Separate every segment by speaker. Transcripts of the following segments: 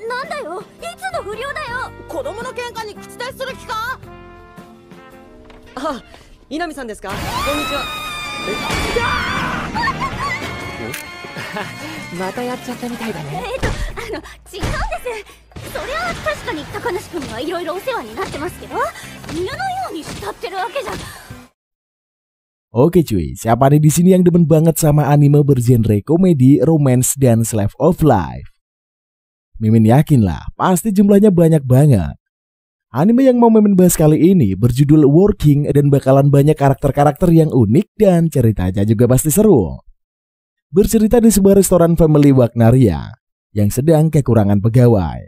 Speaker 1: なんだよ、いつの不良だよ。子供の喧嘩に口出しする気か。
Speaker 2: あ、稲見さんですか。こんにちは。またやっちゃったみたいだね。
Speaker 1: 違うんです。そりゃ確かに高梨君にはいろいろお世話になってますけど、犬のように慕ってるわけじゃ。
Speaker 3: Oke cuy, siapa nih di sini yang demen banget sama anime bergenre komedi, romance, dan slice of life? Mimin yakin lah, pasti jumlahnya banyak banget. Anime yang mau Mimin bahas kali ini berjudul Working dan bakalan banyak karakter-karakter yang unik dan ceritanya juga pasti seru. Bercerita di sebuah restoran family Wagnaria yang sedang kekurangan pegawai.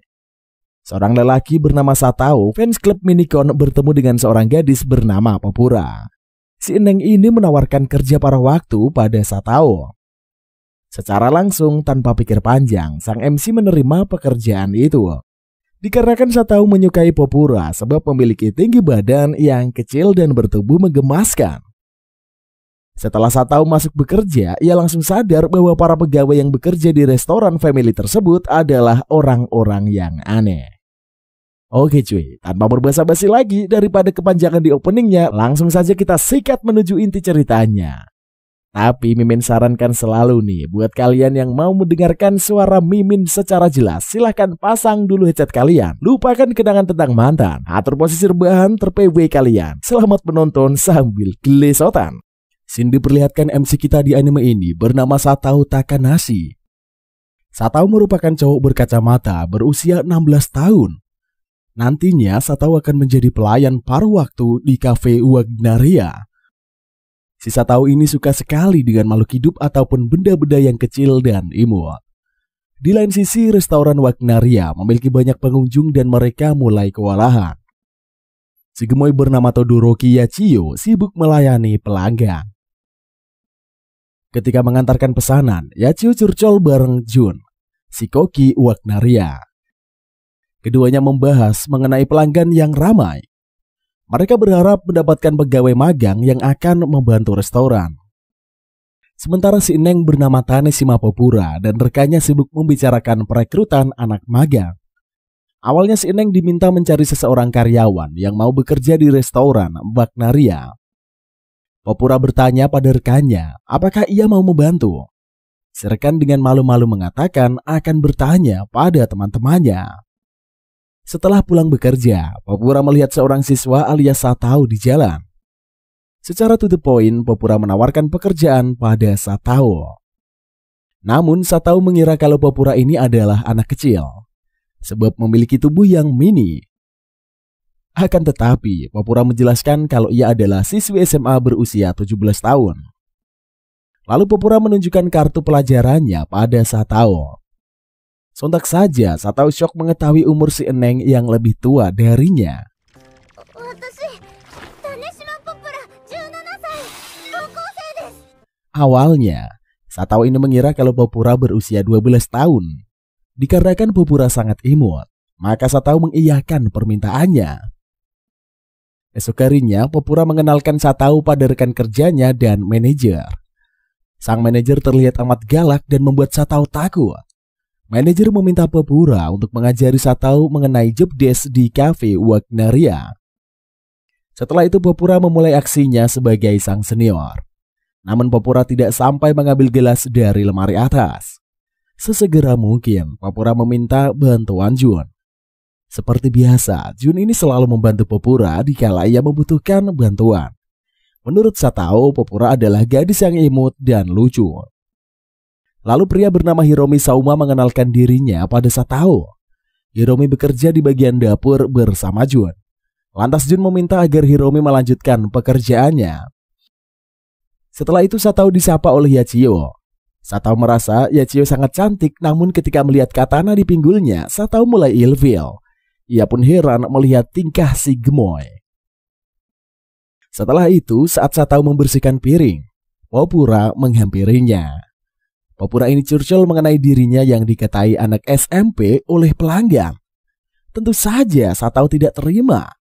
Speaker 3: Seorang lelaki bernama Satao, fans klub Minicon, bertemu dengan seorang gadis bernama Popura. Si Eneng ini menawarkan kerja paruh waktu pada Satao. Secara langsung tanpa pikir panjang, sang MC menerima pekerjaan itu. Dikarenakan Satao menyukai Popura sebab memiliki tinggi badan yang kecil dan bertubuh menggemaskan. Setelah Satao masuk bekerja, ia langsung sadar bahwa para pegawai yang bekerja di restoran family tersebut adalah orang-orang yang aneh. Oke cuy, tanpa berbasa-basi lagi, daripada kepanjangan di openingnya, langsung saja kita sikat menuju inti ceritanya. Tapi Mimin sarankan selalu nih, buat kalian yang mau mendengarkan suara Mimin secara jelas, silahkan pasang dulu headset kalian. Lupakan kenangan tentang mantan, atur posisi rebahan ter-PW kalian. Selamat menonton sambil gelesotan. Scene diperlihatkan MC kita di anime ini bernama Satao Takanashi. Satao merupakan cowok berkacamata berusia 16 tahun. Nantinya Satao akan menjadi pelayan paruh waktu di cafe Wagnaria. Si Satao ini suka sekali dengan makhluk hidup ataupun benda-benda yang kecil dan imut. Di lain sisi, restoran Wagnaria memiliki banyak pengunjung dan mereka mulai kewalahan. Si gemoy bernama Todoroki Yachiyo sibuk melayani pelanggan. Ketika mengantarkan pesanan, Yachiyo curcol bareng Jun, si koki Wagnaria. Keduanya membahas mengenai pelanggan yang ramai. Mereka berharap mendapatkan pegawai magang yang akan membantu restoran. Sementara si Eneng bernama Taneshima Popura dan rekannya sibuk membicarakan perekrutan anak magang. Awalnya si Eneng diminta mencari seseorang karyawan yang mau bekerja di restoran Wagnaria. Popura bertanya pada rekannya apakah ia mau membantu. Si rekan dengan malu-malu mengatakan akan bertanya pada teman-temannya. Setelah pulang bekerja, Popura melihat seorang siswa alias Satao di jalan. Secara to the point, Popura menawarkan pekerjaan pada Satao. Namun Satao mengira kalau Popura ini adalah anak kecil, sebab memiliki tubuh yang mini. Akan tetapi, Popura menjelaskan kalau ia adalah siswi SMA berusia 17 tahun. Lalu Popura menunjukkan kartu pelajarannya pada Satao. Sontak saja Satao syok mengetahui umur si Eneng yang lebih tua darinya. Awalnya, Satao ini mengira kalau Popura berusia 12 tahun. Dikarenakan Popura sangat imut, maka Satao mengiyakan permintaannya. Esok harinya, Popura mengenalkan Satao pada rekan kerjanya dan manajer. Sang manajer terlihat amat galak dan membuat Satao takut. Manajer meminta Popura untuk mengajari Satao mengenai job desk di cafe Wagnaria. Setelah itu Popura memulai aksinya sebagai sang senior. Namun Popura tidak sampai mengambil gelas dari lemari atas. Sesegera mungkin Popura meminta bantuan Jun. Seperti biasa, Jun ini selalu membantu Popura dikala ia membutuhkan bantuan. Menurut Satao, Popura adalah gadis yang imut dan lucu. Lalu pria bernama Hiromi Sauma mengenalkan dirinya pada Satao. Hiromi bekerja di bagian dapur bersama Jun. Lantas Jun meminta agar Hiromi melanjutkan pekerjaannya. Setelah itu Satao disapa oleh Yachiyo. Satao merasa Yachiyo sangat cantik, namun ketika melihat katana di pinggulnya, Satao mulai ilfil. Ia pun heran melihat tingkah si gemoy. Setelah itu, saat Satao membersihkan piring, Popura menghampirinya. Popura ini curcol mengenai dirinya yang dikatai anak SMP oleh pelanggan. Tentu saja Satao tidak terima,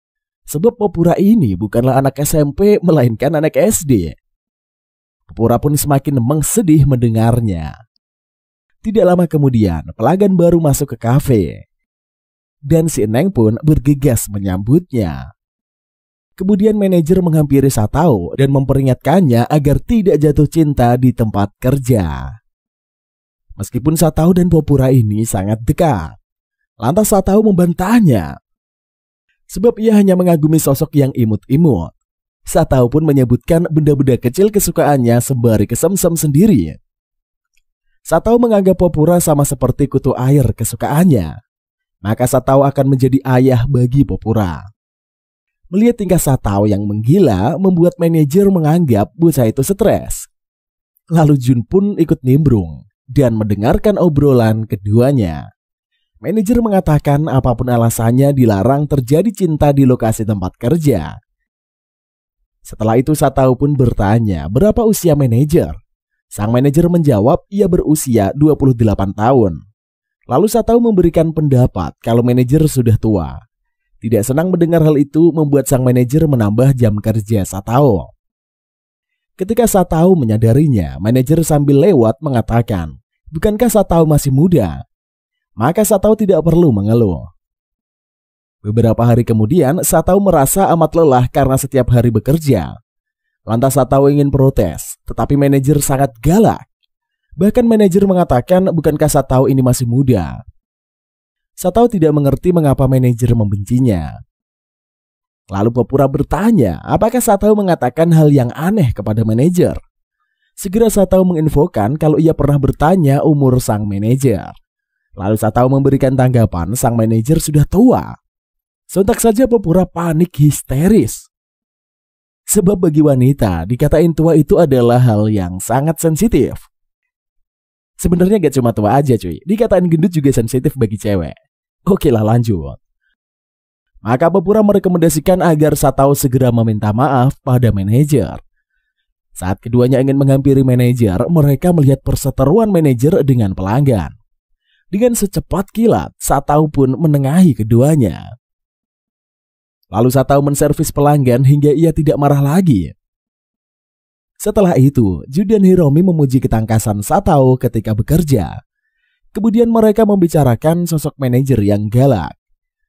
Speaker 3: sebab Popura ini bukanlah anak SMP melainkan anak SD. Popura pun semakin sedih mendengarnya. Tidak lama kemudian pelanggan baru masuk ke kafe. dan si Eneng pun bergegas menyambutnya. Kemudian manajer menghampiri Satao dan memperingatkannya agar tidak jatuh cinta di tempat kerja. Meskipun Satao dan Popura ini sangat dekat, lantas Satao membantahnya. Sebab ia hanya mengagumi sosok yang imut-imut. Satao pun menyebutkan benda-benda kecil kesukaannya sembari kesemsem sendiri. Satao menganggap Popura sama seperti kutu air kesukaannya. Maka Satao akan menjadi ayah bagi Popura. Melihat tingkah Satao yang menggila membuat manajer menganggap bocah itu stres. Lalu Jun pun ikut nimbrung dan mendengarkan obrolan keduanya. Manajer mengatakan apapun alasannya dilarang terjadi cinta di lokasi tempat kerja. Setelah itu Satao pun bertanya berapa usia manajer. Sang manajer menjawab ia berusia 28 tahun. Lalu Satao memberikan pendapat kalau manajer sudah tua. Tidak senang mendengar hal itu membuat sang manajer menambah jam kerja Satao. Ketika Satao menyadarinya, manajer sambil lewat mengatakan, "Bukankah Satao masih muda?" Maka Satao tidak perlu mengeluh. Beberapa hari kemudian, Satao merasa amat lelah karena setiap hari bekerja. Lantas Satao ingin protes, tetapi manajer sangat galak. Bahkan manajer mengatakan bukankah Satao ini masih muda. Satao tidak mengerti mengapa manajer membencinya. Lalu Popura bertanya apakah Satao mengatakan hal yang aneh kepada manajer. Segera Satao menginfokan kalau ia pernah bertanya umur sang manajer. Lalu Satao memberikan tanggapan sang manajer sudah tua. Sontak saja Popura panik histeris. Sebab bagi wanita dikatain tua itu adalah hal yang sangat sensitif. Sebenarnya gak cuma tua aja cuy, dikatain gendut juga sensitif bagi cewek. Oke lah lanjut. Maka Popura merekomendasikan agar Satao segera meminta maaf pada manajer. Saat keduanya ingin menghampiri manajer, mereka melihat perseteruan manajer dengan pelanggan. Dengan secepat kilat, Satao pun menengahi keduanya. Lalu Satao menservis pelanggan hingga ia tidak marah lagi. Setelah itu, Jun dan Hiromi memuji ketangkasan Satao ketika bekerja. Kemudian mereka membicarakan sosok manajer yang galak.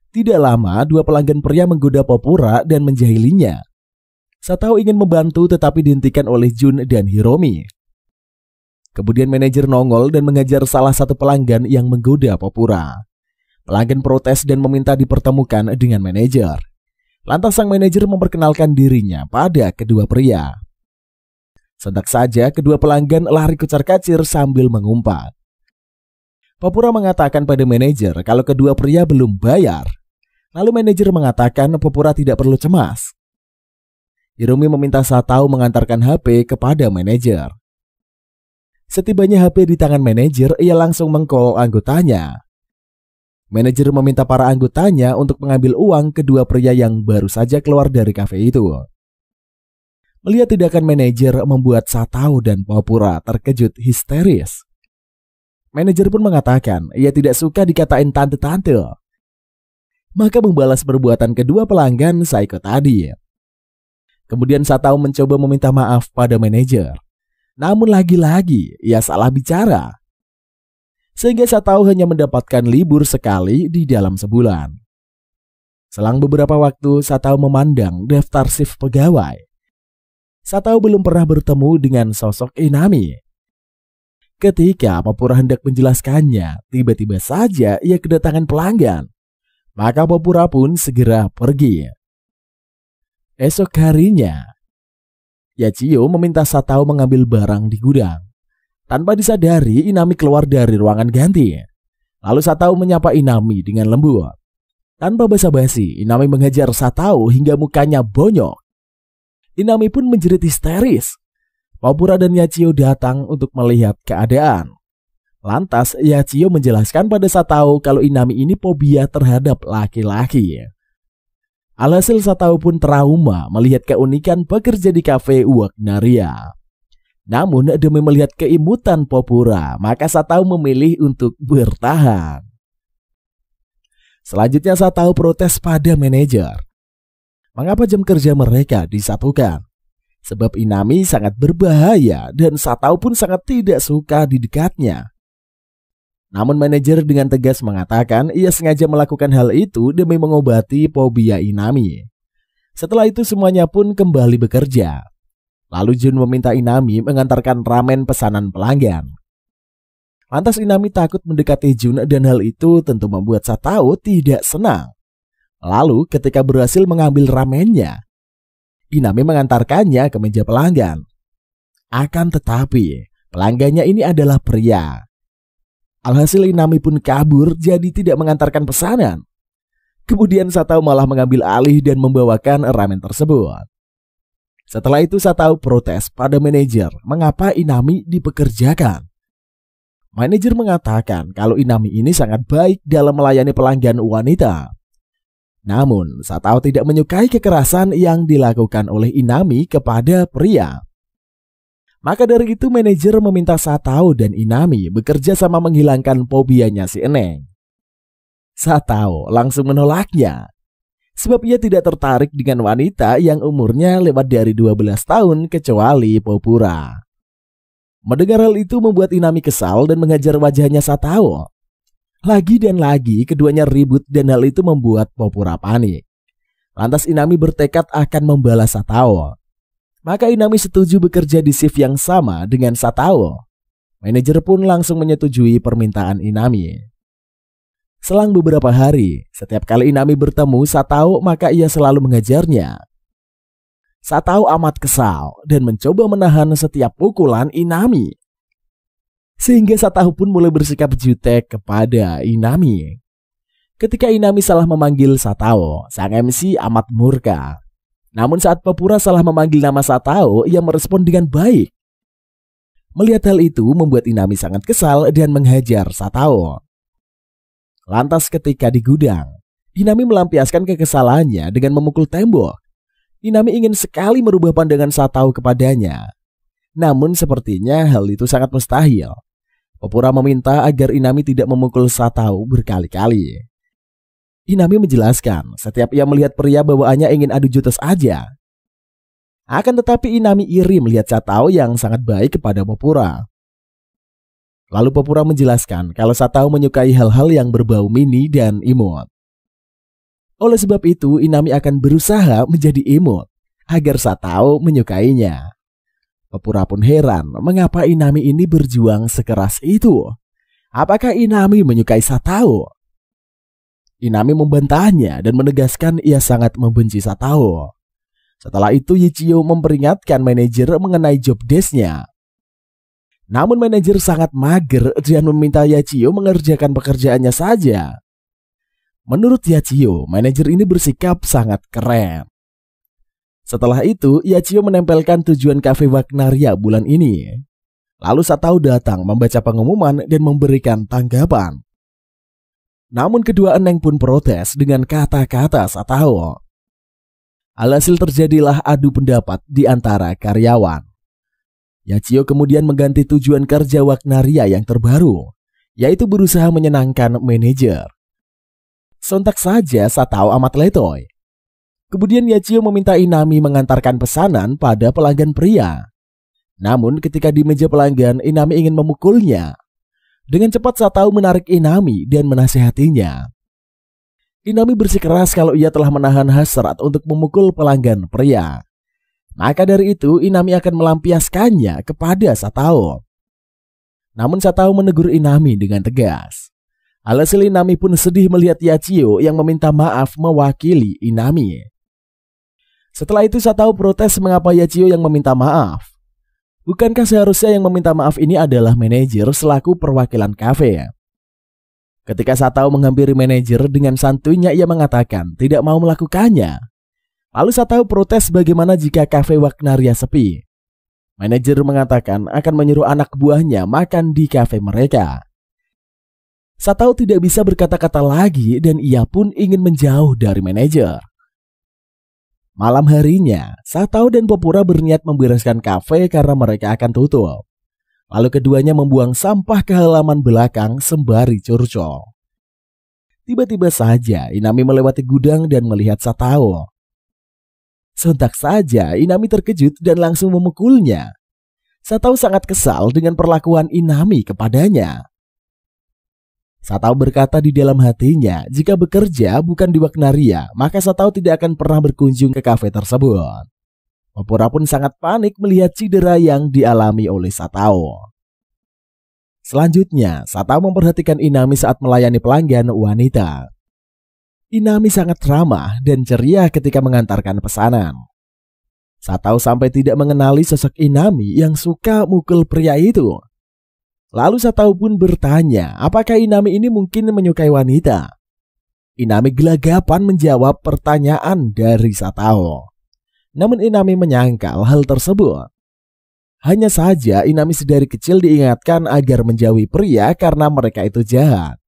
Speaker 3: Tidak lama, dua pelanggan pria menggoda Popura dan menjahilinya. Satao ingin membantu tetapi dihentikan oleh Jun dan Hiromi. Kemudian manajer nongol dan mengajar salah satu pelanggan yang menggoda Popura. Pelanggan protes dan meminta dipertemukan dengan manajer. Lantas sang manajer memperkenalkan dirinya pada kedua pria. Sontak saja kedua pelanggan lari kucar-kacir sambil mengumpat. Popura mengatakan pada manajer kalau kedua pria belum bayar. Lalu manajer mengatakan Popura tidak perlu cemas. Hiromi meminta Satao mengantarkan HP kepada manajer. Setibanya HP di tangan manajer, ia langsung meng-call anggotanya. Manajer meminta para anggotanya untuk mengambil uang kedua pria yang baru saja keluar dari kafe itu. Melihat tindakan manajer membuat Satao dan Popura terkejut histeris. Manajer pun mengatakan ia tidak suka dikatain tante-tante. Maka membalas perbuatan kedua pelanggan psycho tadi. Kemudian Satao mencoba meminta maaf pada manajer. Namun lagi-lagi ia salah bicara. Sehingga Satao hanya mendapatkan libur sekali di dalam sebulan. Selang beberapa waktu Satao memandang daftar shift pegawai. Satao belum pernah bertemu dengan sosok Inami. Ketika Popura hendak menjelaskannya, tiba-tiba saja ia kedatangan pelanggan. Maka Popura pun segera pergi. Esok harinya, Yachio meminta Satao mengambil barang di gudang. Tanpa disadari, Inami keluar dari ruangan ganti. Lalu Satao menyapa Inami dengan lembut. Tanpa basa-basi, Inami menghajar Satao hingga mukanya bonyok. Inami pun menjerit histeris. Popura dan Yachio datang untuk melihat keadaan. Lantas Yachio menjelaskan pada Satao kalau Inami ini fobia terhadap laki-laki. Alhasil Satao pun trauma melihat keunikan pekerja di kafe Wagnaria. Namun demi melihat keimutan Popura, maka Satao memilih untuk bertahan. Selanjutnya Satao protes pada manajer. Mengapa jam kerja mereka disatukan? Sebab Inami sangat berbahaya dan Satao pun sangat tidak suka di dekatnya. Namun manajer dengan tegas mengatakan ia sengaja melakukan hal itu demi mengobati fobia Inami. Setelah itu semuanya pun kembali bekerja. Lalu Jun meminta Inami mengantarkan ramen pesanan pelanggan. Lantas Inami takut mendekati Jun dan hal itu tentu membuat Satao tidak senang. Lalu ketika berhasil mengambil ramennya, Inami mengantarkannya ke meja pelanggan. Akan tetapi pelanggannya ini adalah pria. Alhasil Inami pun kabur jadi tidak mengantarkan pesanan. Kemudian Satao malah mengambil alih dan membawakan ramen tersebut. Setelah itu Satao protes pada manajer mengapa Inami dipekerjakan. Manajer mengatakan kalau Inami ini sangat baik dalam melayani pelanggan wanita. Namun Satao tidak menyukai kekerasan yang dilakukan oleh Inami kepada pria. Maka dari itu manajer meminta Satao dan Inami bekerja sama menghilangkan fobianya si Eneng. Satao langsung menolaknya, sebab ia tidak tertarik dengan wanita yang umurnya lewat dari 12 tahun kecuali Popura. Mendengar hal itu membuat Inami kesal dan menghajar wajahnya Satao. Lagi dan lagi keduanya ribut dan hal itu membuat Popura panik. Lantas Inami bertekad akan membalas Satao. Maka Inami setuju bekerja di shift yang sama dengan Satao. Manajer pun langsung menyetujui permintaan Inami. Selang beberapa hari, setiap kali Inami bertemu Satao maka ia selalu mengajarnya. Satao amat kesal dan mencoba menahan setiap pukulan Inami. Sehingga Satao pun mulai bersikap jutek kepada Inami. Ketika Inami salah memanggil Satao, sang MC amat murka. Namun saat Popura salah memanggil nama Satao, ia merespon dengan baik. Melihat hal itu membuat Inami sangat kesal dan menghajar Satao. Lantas ketika di gudang, Inami melampiaskan kekesalannya dengan memukul tembok. Inami ingin sekali merubah pandangan Satao kepadanya. Namun sepertinya hal itu sangat mustahil. Popura meminta agar Inami tidak memukul Satao berkali-kali. Inami menjelaskan setiap ia melihat pria bawaannya ingin adu jotos aja. Akan tetapi Inami iri melihat Satao yang sangat baik kepada Popura. Lalu Popura menjelaskan kalau Satao menyukai hal-hal yang berbau mini dan imut. Oleh sebab itu Inami akan berusaha menjadi imut agar Satao menyukainya. Popura pun heran mengapa Inami ini berjuang sekeras itu. Apakah Inami menyukai Satao? Inami membantahnya dan menegaskan ia sangat membenci Satao. Setelah itu Yichio memperingatkan manajer mengenai job desk-nya. Namun manajer sangat mager dan meminta Yichio mengerjakan pekerjaannya saja. Menurut Yichio, manajer ini bersikap sangat keren. Setelah itu Yichio menempelkan tujuan kafe Wagnaria bulan ini. Lalu Satao datang membaca pengumuman dan memberikan tanggapan. Namun kedua Eneng pun protes dengan kata-kata Satao. Alhasil terjadilah adu pendapat di antara karyawan. Yichio kemudian mengganti tujuan kerja Wagnaria yang terbaru, yaitu berusaha menyenangkan manajer. Sontak saja Satao amat letoy. Kemudian Yichio meminta Inami mengantarkan pesanan pada pelanggan pria. Namun ketika di meja pelanggan Inami ingin memukulnya. Dengan cepat Satao menarik Inami dan menasihatinya. Inami bersikeras kalau ia telah menahan hasrat untuk memukul pelanggan pria. Maka dari itu Inami akan melampiaskannya kepada Satao. Namun Satao menegur Inami dengan tegas. Alhasil Inami pun sedih melihat Yichio yang meminta maaf mewakili Inami. Setelah itu Satao protes mengapa Yichio yang meminta maaf. Bukankah seharusnya yang meminta maaf ini adalah manajer selaku perwakilan kafe? Ketika Satao menghampiri manajer dengan santuinya ia mengatakan tidak mau melakukannya. Lalu Satao protes bagaimana jika kafe Wagnaria sepi. Manajer mengatakan akan menyuruh anak buahnya makan di kafe mereka. Satao tidak bisa berkata-kata lagi dan ia pun ingin menjauh dari manajer. Malam harinya, Satao dan Popura berniat membereskan kafe karena mereka akan tutup. Lalu keduanya membuang sampah ke halaman belakang sembari curcol. Tiba-tiba saja Inami melewati gudang dan melihat Satao. Sontak saja Inami terkejut dan langsung memukulnya. Satao sangat kesal dengan perlakuan Inami kepadanya. Satao berkata di dalam hatinya, jika bekerja bukan di Wagnaria, maka Satao tidak akan pernah berkunjung ke kafe tersebut. Popura pun sangat panik melihat cedera yang dialami oleh Satao. Selanjutnya, Satao memperhatikan Inami saat melayani pelanggan wanita. Inami sangat ramah dan ceria ketika mengantarkan pesanan. Satao sampai tidak mengenali sosok Inami yang suka mukul pria itu. Lalu Satao pun bertanya, apakah Inami ini mungkin menyukai wanita? Inami gelagapan menjawab pertanyaan dari Satao. Namun Inami menyangkal hal tersebut. Hanya saja Inami sedari kecil diingatkan agar menjauhi pria karena mereka itu jahat.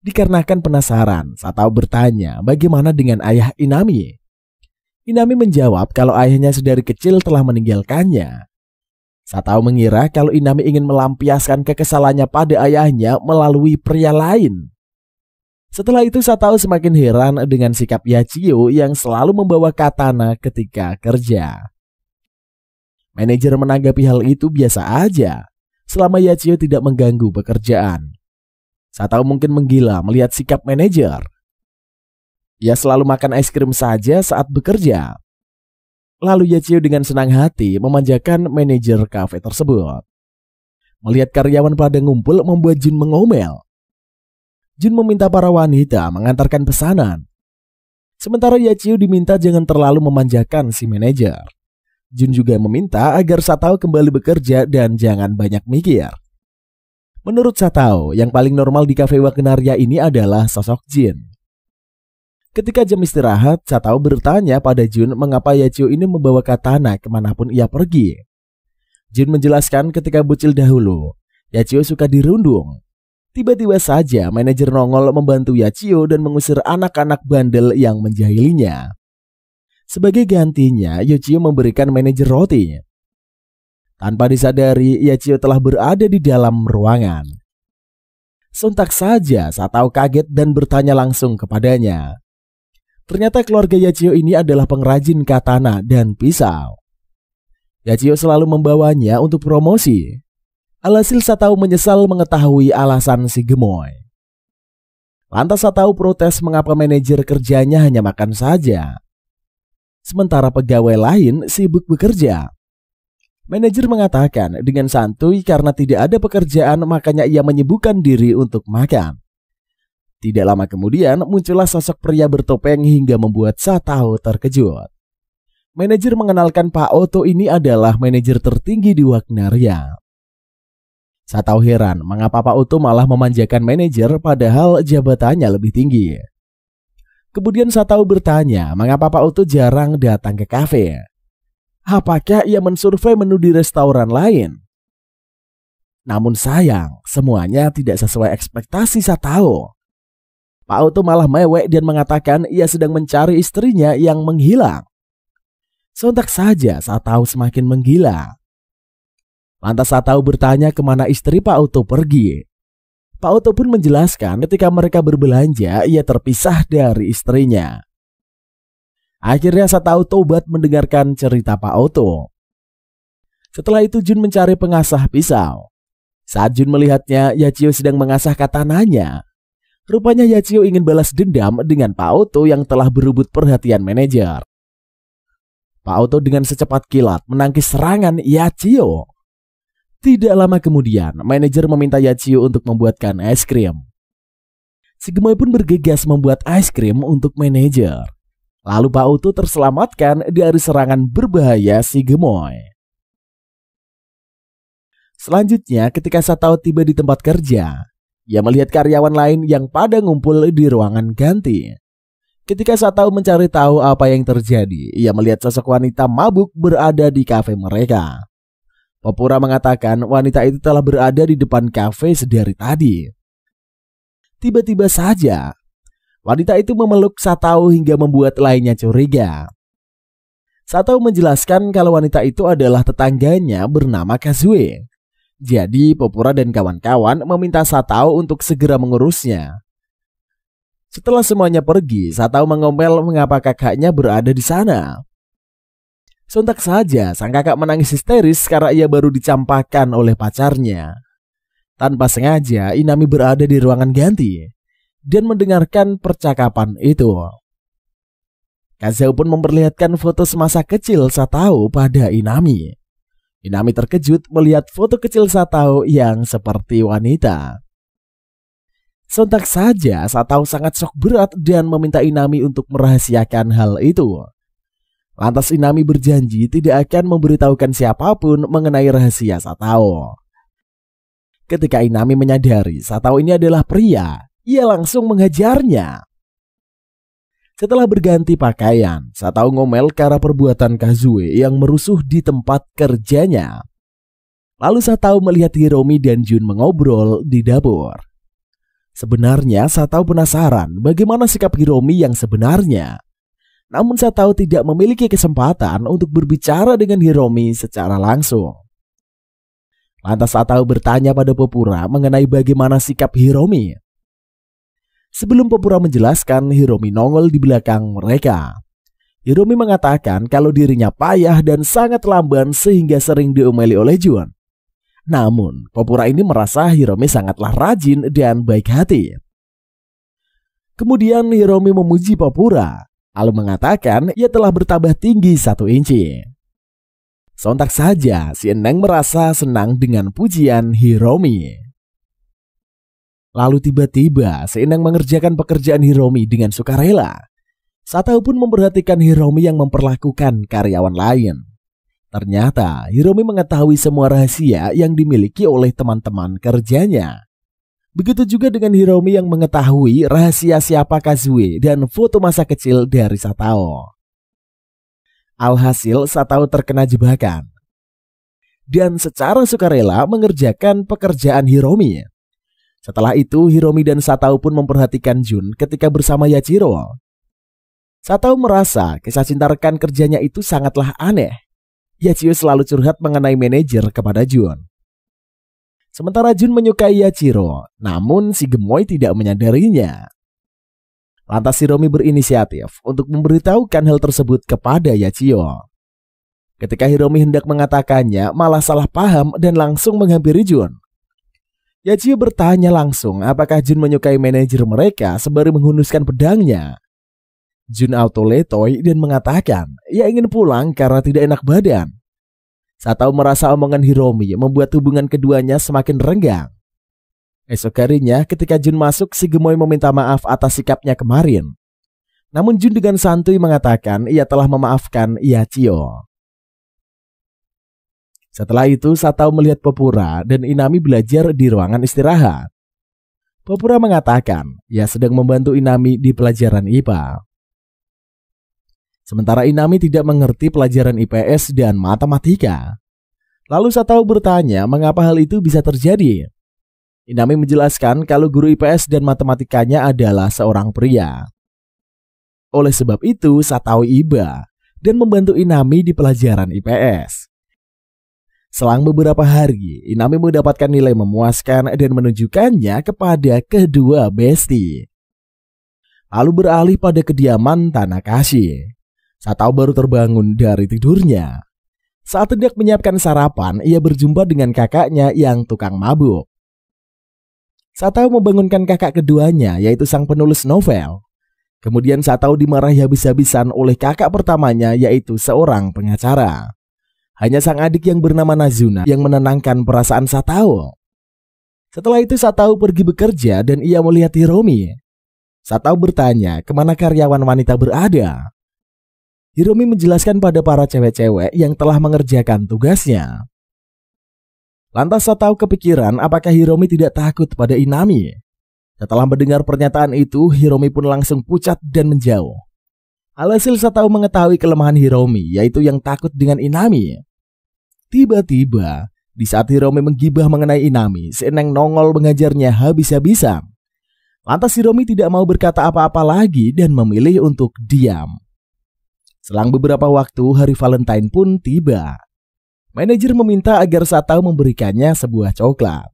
Speaker 3: Dikarenakan penasaran, Satao bertanya bagaimana dengan ayah Inami. Inami menjawab kalau ayahnya sedari kecil telah meninggalkannya. Satao mengira kalau Inami ingin melampiaskan kekesalannya pada ayahnya melalui pria lain. Setelah itu Satao semakin heran dengan sikap Yachio yang selalu membawa katana ketika kerja. Manajer menanggapi hal itu biasa aja, selama Yachio tidak mengganggu pekerjaan. Satao mungkin menggila melihat sikap manajer. Ia selalu makan es krim saja saat bekerja. Lalu Yachio dengan senang hati memanjakan manajer kafe tersebut. Melihat karyawan pada ngumpul membuat Jun mengomel. Jun meminta para wanita mengantarkan pesanan. Sementara Yachio diminta jangan terlalu memanjakan si manajer. Jun juga meminta agar Satao kembali bekerja dan jangan banyak mikir. Menurut Satao, yang paling normal di kafe Wagnaria ini adalah sosok Jin. Ketika jam istirahat, Satao bertanya pada Jun mengapa Yachio ini membawa katana kemanapun ia pergi. Jun menjelaskan ketika bocil dahulu, Yachio suka dirundung. Tiba-tiba saja manajer nongol membantu Yachio dan mengusir anak-anak bandel yang menjahilinya. Sebagai gantinya, Yachio memberikan manajer roti. Tanpa disadari, Yachio telah berada di dalam ruangan. Sontak saja Satao kaget dan bertanya langsung kepadanya. Ternyata keluarga Yachio ini adalah pengrajin katana dan pisau. Yachio selalu membawanya untuk promosi. Alhasil Satao menyesal mengetahui alasan si gemoy. Lantas Satao protes mengapa manajer kerjanya hanya makan saja, sementara pegawai lain sibuk bekerja. Manajer mengatakan dengan santuy karena tidak ada pekerjaan makanya ia menyibukkan diri untuk makan. Tidak lama kemudian muncullah sosok pria bertopeng hingga membuat Satao terkejut. Manajer mengenalkan Pak Otto ini adalah manajer tertinggi di Wagnaria. Satao heran mengapa Pak Otto malah memanjakan manajer padahal jabatannya lebih tinggi. Kemudian Satao bertanya mengapa Pak Otto jarang datang ke kafe. Apakah ia mensurvei menu di restoran lain? Namun sayang, semuanya tidak sesuai ekspektasi Satao. Pak Otto malah mewek dan mengatakan ia sedang mencari istrinya yang menghilang. Sontak saja Satao semakin menggila. Lantas Satao bertanya kemana istri Pak Otto pergi. Pak Otto pun menjelaskan ketika mereka berbelanja ia terpisah dari istrinya. Akhirnya Satao tobat mendengarkan cerita Pak Otto. Setelah itu Jun mencari pengasah pisau. Saat Jun melihatnya, Yachio sedang mengasah katananya. Rupanya Yachio ingin balas dendam dengan Pak Otto yang telah berebut perhatian manajer. Pak Otto dengan secepat kilat menangkis serangan Yachio. Tidak lama kemudian, manajer meminta Yachio untuk membuatkan es krim. Si gemoy pun bergegas membuat es krim untuk manajer. Lalu Pak Otto terselamatkan dari serangan berbahaya si gemoy. Selanjutnya, ketika Satao tiba di tempat kerja, ia melihat karyawan lain yang pada ngumpul di ruangan ganti. Ketika Satao mencari tahu apa yang terjadi, ia melihat sosok wanita mabuk berada di kafe mereka. Popura mengatakan wanita itu telah berada di depan kafe sedari tadi. Tiba-tiba saja, wanita itu memeluk Satao hingga membuat lainnya curiga. Satao menjelaskan kalau wanita itu adalah tetangganya bernama Kazue. Jadi Popura dan kawan-kawan meminta Satao untuk segera mengurusnya. Setelah semuanya pergi, Satao mengomel mengapa kakaknya berada di sana. Sontak saja sang kakak menangis histeris karena ia baru dicampakkan oleh pacarnya. Tanpa sengaja, Inami berada di ruangan ganti dan mendengarkan percakapan itu. Kazao pun memperlihatkan foto semasa kecil Satao pada Inami. Inami terkejut melihat foto kecil Satao yang seperti wanita. Sontak saja Satao sangat shock berat dan meminta Inami untuk merahasiakan hal itu. Lantas Inami berjanji tidak akan memberitahukan siapapun mengenai rahasia Satao. Ketika Inami menyadari Satao ini adalah pria, ia langsung menghajarnya. Setelah berganti pakaian, Satao ngomel karena perbuatan Kazue yang merusuh di tempat kerjanya. Lalu Satao melihat Hiromi dan Jun mengobrol di dapur. Sebenarnya Satao penasaran bagaimana sikap Hiromi yang sebenarnya. Namun Satao tidak memiliki kesempatan untuk berbicara dengan Hiromi secara langsung. Lantas Satao bertanya pada Popura mengenai bagaimana sikap Hiromi. Sebelum Popura menjelaskan, Hiromi nongol di belakang mereka. Hiromi mengatakan kalau dirinya payah dan sangat lamban sehingga sering diomeli oleh Jun. Namun Popura ini merasa Hiromi sangatlah rajin dan baik hati. Kemudian Hiromi memuji Popura, lalu mengatakan ia telah bertambah tinggi 1 inci. Sontak saja si Eneng merasa senang dengan pujian Hiromi. Lalu tiba-tiba si Eneng mengerjakan pekerjaan Hiromi dengan sukarela. Satao pun memperhatikan Hiromi yang memperlakukan karyawan lain. Ternyata Hiromi mengetahui semua rahasia yang dimiliki oleh teman-teman kerjanya. Begitu juga dengan Hiromi yang mengetahui rahasia siapa Kazue dan foto masa kecil dari Satao. Alhasil Satao terkena jebakan dan secara sukarela mengerjakan pekerjaan Hiromi. Setelah itu Hiromi dan Satao pun memperhatikan Jun ketika bersama Yachiro. Satao merasa kisah cinta rekan kerjanya itu sangatlah aneh. Yachiro selalu curhat mengenai manajer kepada Jun. Sementara Jun menyukai Yachiro, namun si gemoy tidak menyadarinya. Lantas Hiromi berinisiatif untuk memberitahukan hal tersebut kepada Yachiro. Ketika Hiromi hendak mengatakannya, malah salah paham dan langsung menghampiri Jun. Yachiro bertanya langsung apakah Jun menyukai manajer mereka sembari menghunuskan pedangnya. Jun auto letoy dan mengatakan ia ingin pulang karena tidak enak badan. Satao merasa omongan Hiromi membuat hubungan keduanya semakin renggang. Esok harinya ketika Jun masuk, si gemoy meminta maaf atas sikapnya kemarin. Namun Jun dengan santuy mengatakan ia telah memaafkan Yachiro. Setelah itu Satao melihat Popura dan Inami belajar di ruangan istirahat. Popura mengatakan ia sedang membantu Inami di pelajaran IPA. Sementara Inami tidak mengerti pelajaran IPS dan matematika. Lalu Satao bertanya mengapa hal itu bisa terjadi. Inami menjelaskan kalau guru IPS dan matematikanya adalah seorang pria. Oleh sebab itu Satao iba dan membantu Inami di pelajaran IPS. Selang beberapa hari, Inami mendapatkan nilai memuaskan dan menunjukkannya kepada kedua bestie. Lalu beralih pada kediaman Tanakashi. Satao baru terbangun dari tidurnya. Saat hendak menyiapkan sarapan, ia berjumpa dengan kakaknya yang tukang mabuk. Satao membangunkan kakak keduanya, yaitu sang penulis novel. Kemudian Satao dimarahi habis-habisan oleh kakak pertamanya, yaitu seorang pengacara. Hanya sang adik yang bernama Nazuna yang menenangkan perasaan Satao. Setelah itu Satao pergi bekerja dan ia melihat Hiromi. Satao bertanya kemana karyawan wanita berada. Hiromi menjelaskan pada para cewek-cewek yang telah mengerjakan tugasnya. Lantas Satao kepikiran apakah Hiromi tidak takut pada Inami. Setelah mendengar pernyataan itu, Hiromi pun langsung pucat dan menjauh. Alhasil Satao mengetahui kelemahan Hiromi, yaitu yang takut dengan Inami. Tiba-tiba, di saat Hiromi menggibah mengenai Inami, si Eneng nongol mengajarnya habis-habisan. Lantas Hiromi tidak mau berkata apa-apa lagi dan memilih untuk diam. Selang beberapa waktu, hari Valentine pun tiba. Manajer meminta agar Satao memberikannya sebuah coklat.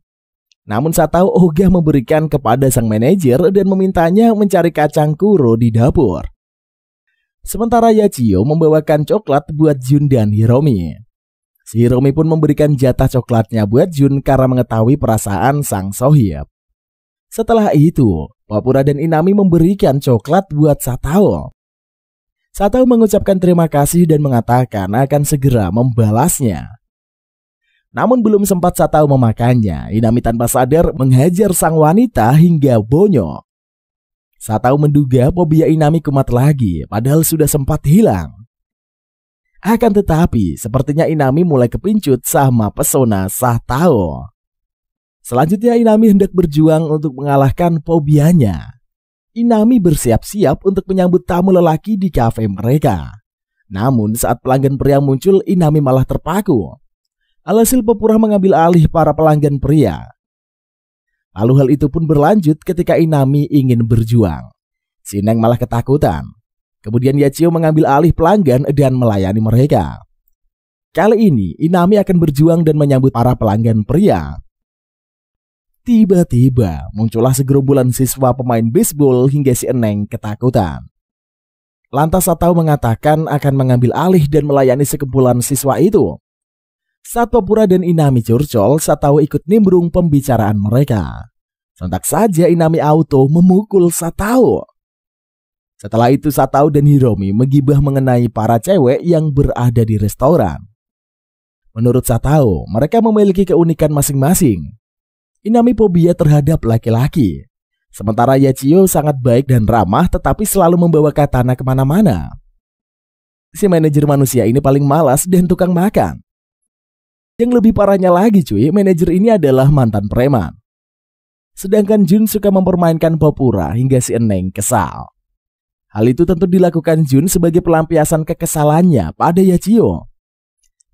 Speaker 3: Namun Satao ogah memberikan kepada sang manajer dan memintanya mencari kacang kuro di dapur. Sementara Yachiro membawakan coklat buat Jun dan Hiromi. Si Hiromi pun memberikan jatah coklatnya buat Jun karena mengetahui perasaan sang sohib. Setelah itu, Papura dan Inami memberikan coklat buat Satao. Satao mengucapkan terima kasih dan mengatakan akan segera membalasnya. Namun belum sempat Satao memakannya, Inami tanpa sadar menghajar sang wanita hingga bonyok. Satao menduga fobia Inami kumat lagi, padahal sudah sempat hilang. Akan tetapi, sepertinya Inami mulai kepincut sama pesona Satao. Selanjutnya Inami hendak berjuang untuk mengalahkan fobianya. Inami bersiap-siap untuk menyambut tamu lelaki di kafe mereka. Namun saat pelanggan pria muncul, Inami malah terpaku. Alhasil Papura mengambil alih para pelanggan pria. Lalu hal itu pun berlanjut ketika Inami ingin berjuang. Si Neng malah ketakutan. Kemudian Yachio mengambil alih pelanggan dan melayani mereka. Kali ini Inami akan berjuang dan menyambut para pelanggan pria. Tiba-tiba muncullah segerombolan siswa pemain bisbol hingga si Eneng ketakutan. Lantas Satao mengatakan akan mengambil alih dan melayani sekumpulan siswa itu. Saat Papura dan Inami curcol, Satao ikut nimbrung pembicaraan mereka. Sontak saja Inami auto memukul Satao. Setelah itu Satao dan Hiromi menggibah mengenai para cewek yang berada di restoran. Menurut Satao, mereka memiliki keunikan masing-masing. Inami fobia terhadap laki-laki. Sementara Yachio sangat baik dan ramah tetapi selalu membawa katana kemana-mana. Si manajer manusia ini paling malas dan tukang makan. Yang lebih parahnya lagi cuy, manajer ini adalah mantan preman. Sedangkan Jun suka mempermainkan Papura hingga si Eneng kesal. Hal itu tentu dilakukan Jun sebagai pelampiasan kekesalannya pada Yachio.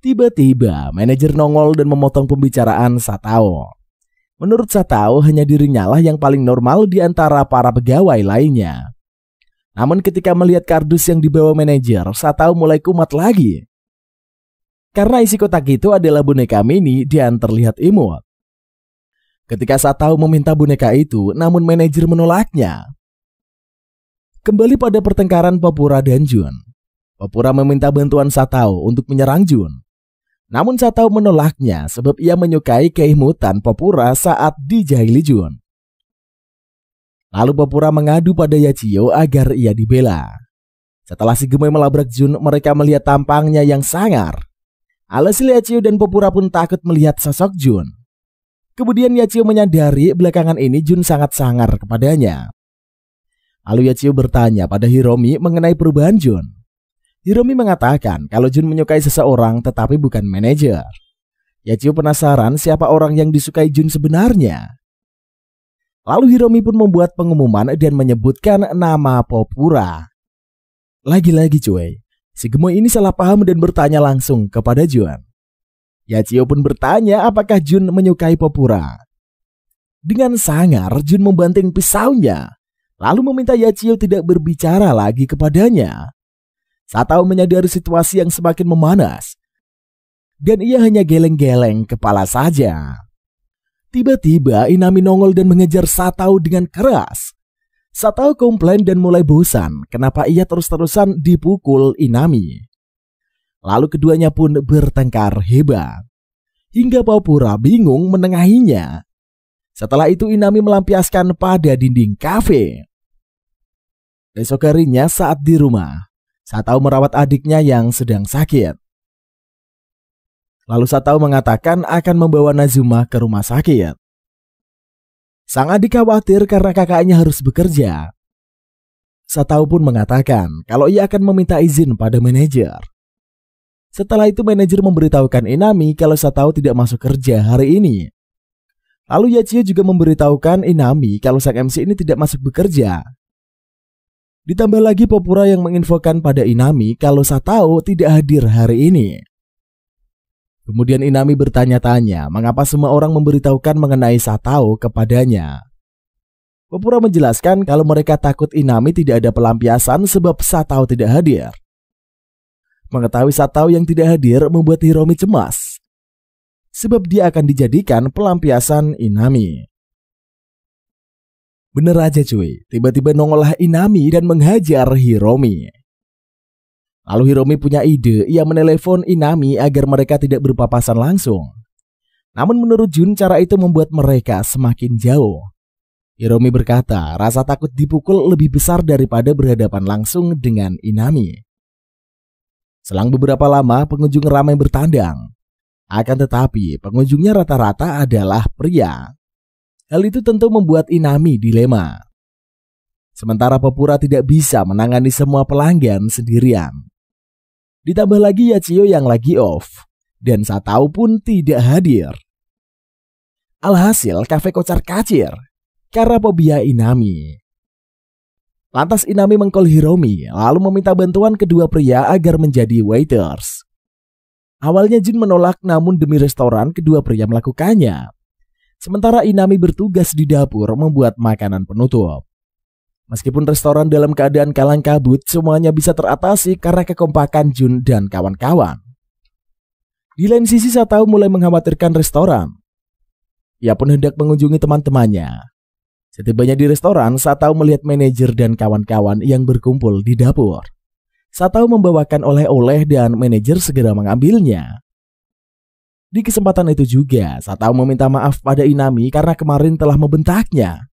Speaker 3: Tiba-tiba manajer nongol dan memotong pembicaraan Satao. Menurut Satao, hanya dirinya lah yang paling normal di antara para pegawai lainnya. Namun ketika melihat kardus yang dibawa manajer, Satao mulai kumat lagi. Karena isi kotak itu adalah boneka mini dan terlihat imut. Ketika Satao meminta boneka itu, namun manajer menolaknya. Kembali pada pertengkaran Papura dan Jun. Papura meminta bantuan Satao untuk menyerang Jun. Namun Satao menolaknya sebab ia menyukai keimutan Papura saat dijahili Jun. Lalu Papura mengadu pada Yachio agar ia dibela. Setelah si gemoy melabrak Jun, mereka melihat tampangnya yang sangar. Alhasil Yachio dan Papura pun takut melihat sosok Jun. Kemudian Yachio menyadari belakangan ini Jun sangat sangar kepadanya. Lalu Yachio bertanya pada Hiromi mengenai perubahan Jun. Hiromi mengatakan kalau Jun menyukai seseorang tetapi bukan manajer. Yachio penasaran siapa orang yang disukai Jun sebenarnya. Lalu Hiromi pun membuat pengumuman dan menyebutkan nama Papura. Lagi-lagi cuy, si gemoy ini salah paham dan bertanya langsung kepada Jun. Yachio pun bertanya apakah Jun menyukai Papura. Dengan sangar Jun membanting pisaunya, lalu meminta Yachio tidak berbicara lagi kepadanya. Satao menyadari situasi yang semakin memanas, dan ia hanya geleng-geleng kepala saja. Tiba-tiba Inami nongol dan mengejar Satao dengan keras. Satao komplain dan mulai bosan kenapa ia terus-terusan dipukul Inami. Lalu keduanya pun bertengkar hebat, hingga Papura bingung menengahinya. Setelah itu Inami melampiaskan pada dinding kafe. Besok harinya saat di rumah, Satao merawat adiknya yang sedang sakit. Lalu Satao mengatakan akan membawa Nazuma ke rumah sakit. Sang adik khawatir karena kakaknya harus bekerja. Satao pun mengatakan kalau ia akan meminta izin pada manajer. Setelah itu manajer memberitahukan Inami kalau Satao tidak masuk kerja hari ini. Lalu Yachio juga memberitahukan Inami kalau sang MC ini tidak masuk bekerja. Ditambah lagi Papura yang menginfokan pada Inami kalau Satao tidak hadir hari ini. Kemudian Inami bertanya-tanya mengapa semua orang memberitahukan mengenai Satao kepadanya. Papura menjelaskan kalau mereka takut Inami tidak ada pelampiasan sebab Satao tidak hadir. Mengetahui Satao yang tidak hadir membuat Hiromi cemas, sebab dia akan dijadikan pelampiasan Inami. Bener aja cuy, tiba-tiba nongollah Inami dan menghajar Hiromi. Lalu Hiromi punya ide, ia menelepon Inami agar mereka tidak berpapasan langsung. Namun menurut Jun, cara itu membuat mereka semakin jauh. Hiromi berkata, rasa takut dipukul lebih besar daripada berhadapan langsung dengan Inami. Selang beberapa lama, pengunjung ramai bertandang. Akan tetapi, pengunjungnya rata-rata adalah pria. Hal itu tentu membuat Inami dilema. Sementara Popura tidak bisa menangani semua pelanggan sendirian. Ditambah lagi Yachio yang lagi off, dan Satao pun tidak hadir. Alhasil kafe kocar-kacir karena fobia Inami. Lantas Inami meng-call Hiromi lalu meminta bantuan kedua pria agar menjadi waiters. Awalnya Jun menolak, namun demi restoran kedua pria melakukannya. Sementara Inami bertugas di dapur membuat makanan penutup. Meskipun restoran dalam keadaan kalang kabut, semuanya bisa teratasi karena kekompakan Jun dan kawan-kawan. Di lain sisi, Satao mulai mengkhawatirkan restoran. Ia pun hendak mengunjungi teman-temannya. Setibanya di restoran, Satao melihat manajer dan kawan-kawan yang berkumpul di dapur. Satao membawakan oleh-oleh dan manajer segera mengambilnya. Di kesempatan itu juga, Satao meminta maaf pada Inami karena kemarin telah membentaknya.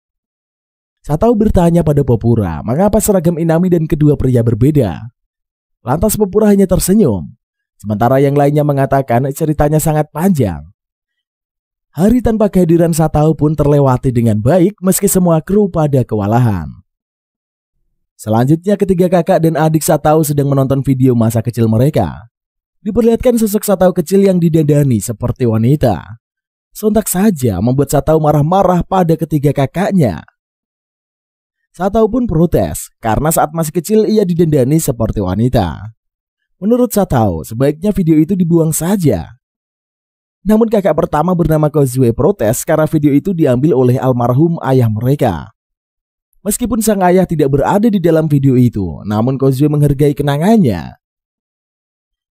Speaker 3: Satao bertanya pada Popura mengapa seragam Inami dan kedua pria berbeda. Lantas Popura hanya tersenyum, sementara yang lainnya mengatakan ceritanya sangat panjang. Hari tanpa kehadiran Satao pun terlewati dengan baik meski semua kru pada kewalahan. Selanjutnya ketiga kakak dan adik Satao sedang menonton video masa kecil mereka. Diperlihatkan sosok Satao kecil yang didandani seperti wanita. Sontak saja membuat Satao marah-marah pada ketiga kakaknya. Satao pun protes karena saat masih kecil ia didandani seperti wanita. Menurut Satao, sebaiknya video itu dibuang saja. Namun kakak pertama bernama Kozue protes karena video itu diambil oleh almarhum ayah mereka. Meskipun sang ayah tidak berada di dalam video itu, namun Kozue menghargai kenangannya.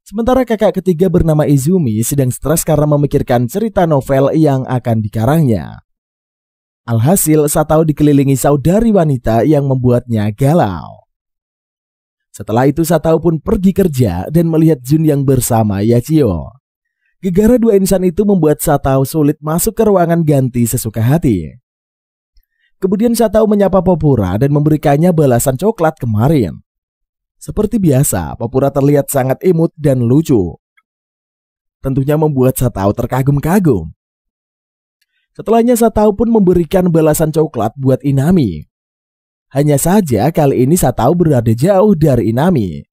Speaker 3: Sementara kakak ketiga bernama Izumi sedang stres karena memikirkan cerita novel yang akan dikarangnya. Alhasil, Satao dikelilingi saudari wanita yang membuatnya galau. Setelah itu Satao pun pergi kerja dan melihat Jun yang bersama Yachio. Gegara dua insan itu membuat Satao sulit masuk ke ruangan ganti sesuka hati. Kemudian Satao menyapa Popura dan memberikannya balasan coklat kemarin. Seperti biasa, Popura terlihat sangat imut dan lucu. Tentunya membuat Satao terkagum-kagum. Setelahnya Satao pun memberikan balasan coklat buat Inami. Hanya saja kali ini Satao berada jauh dari Inami.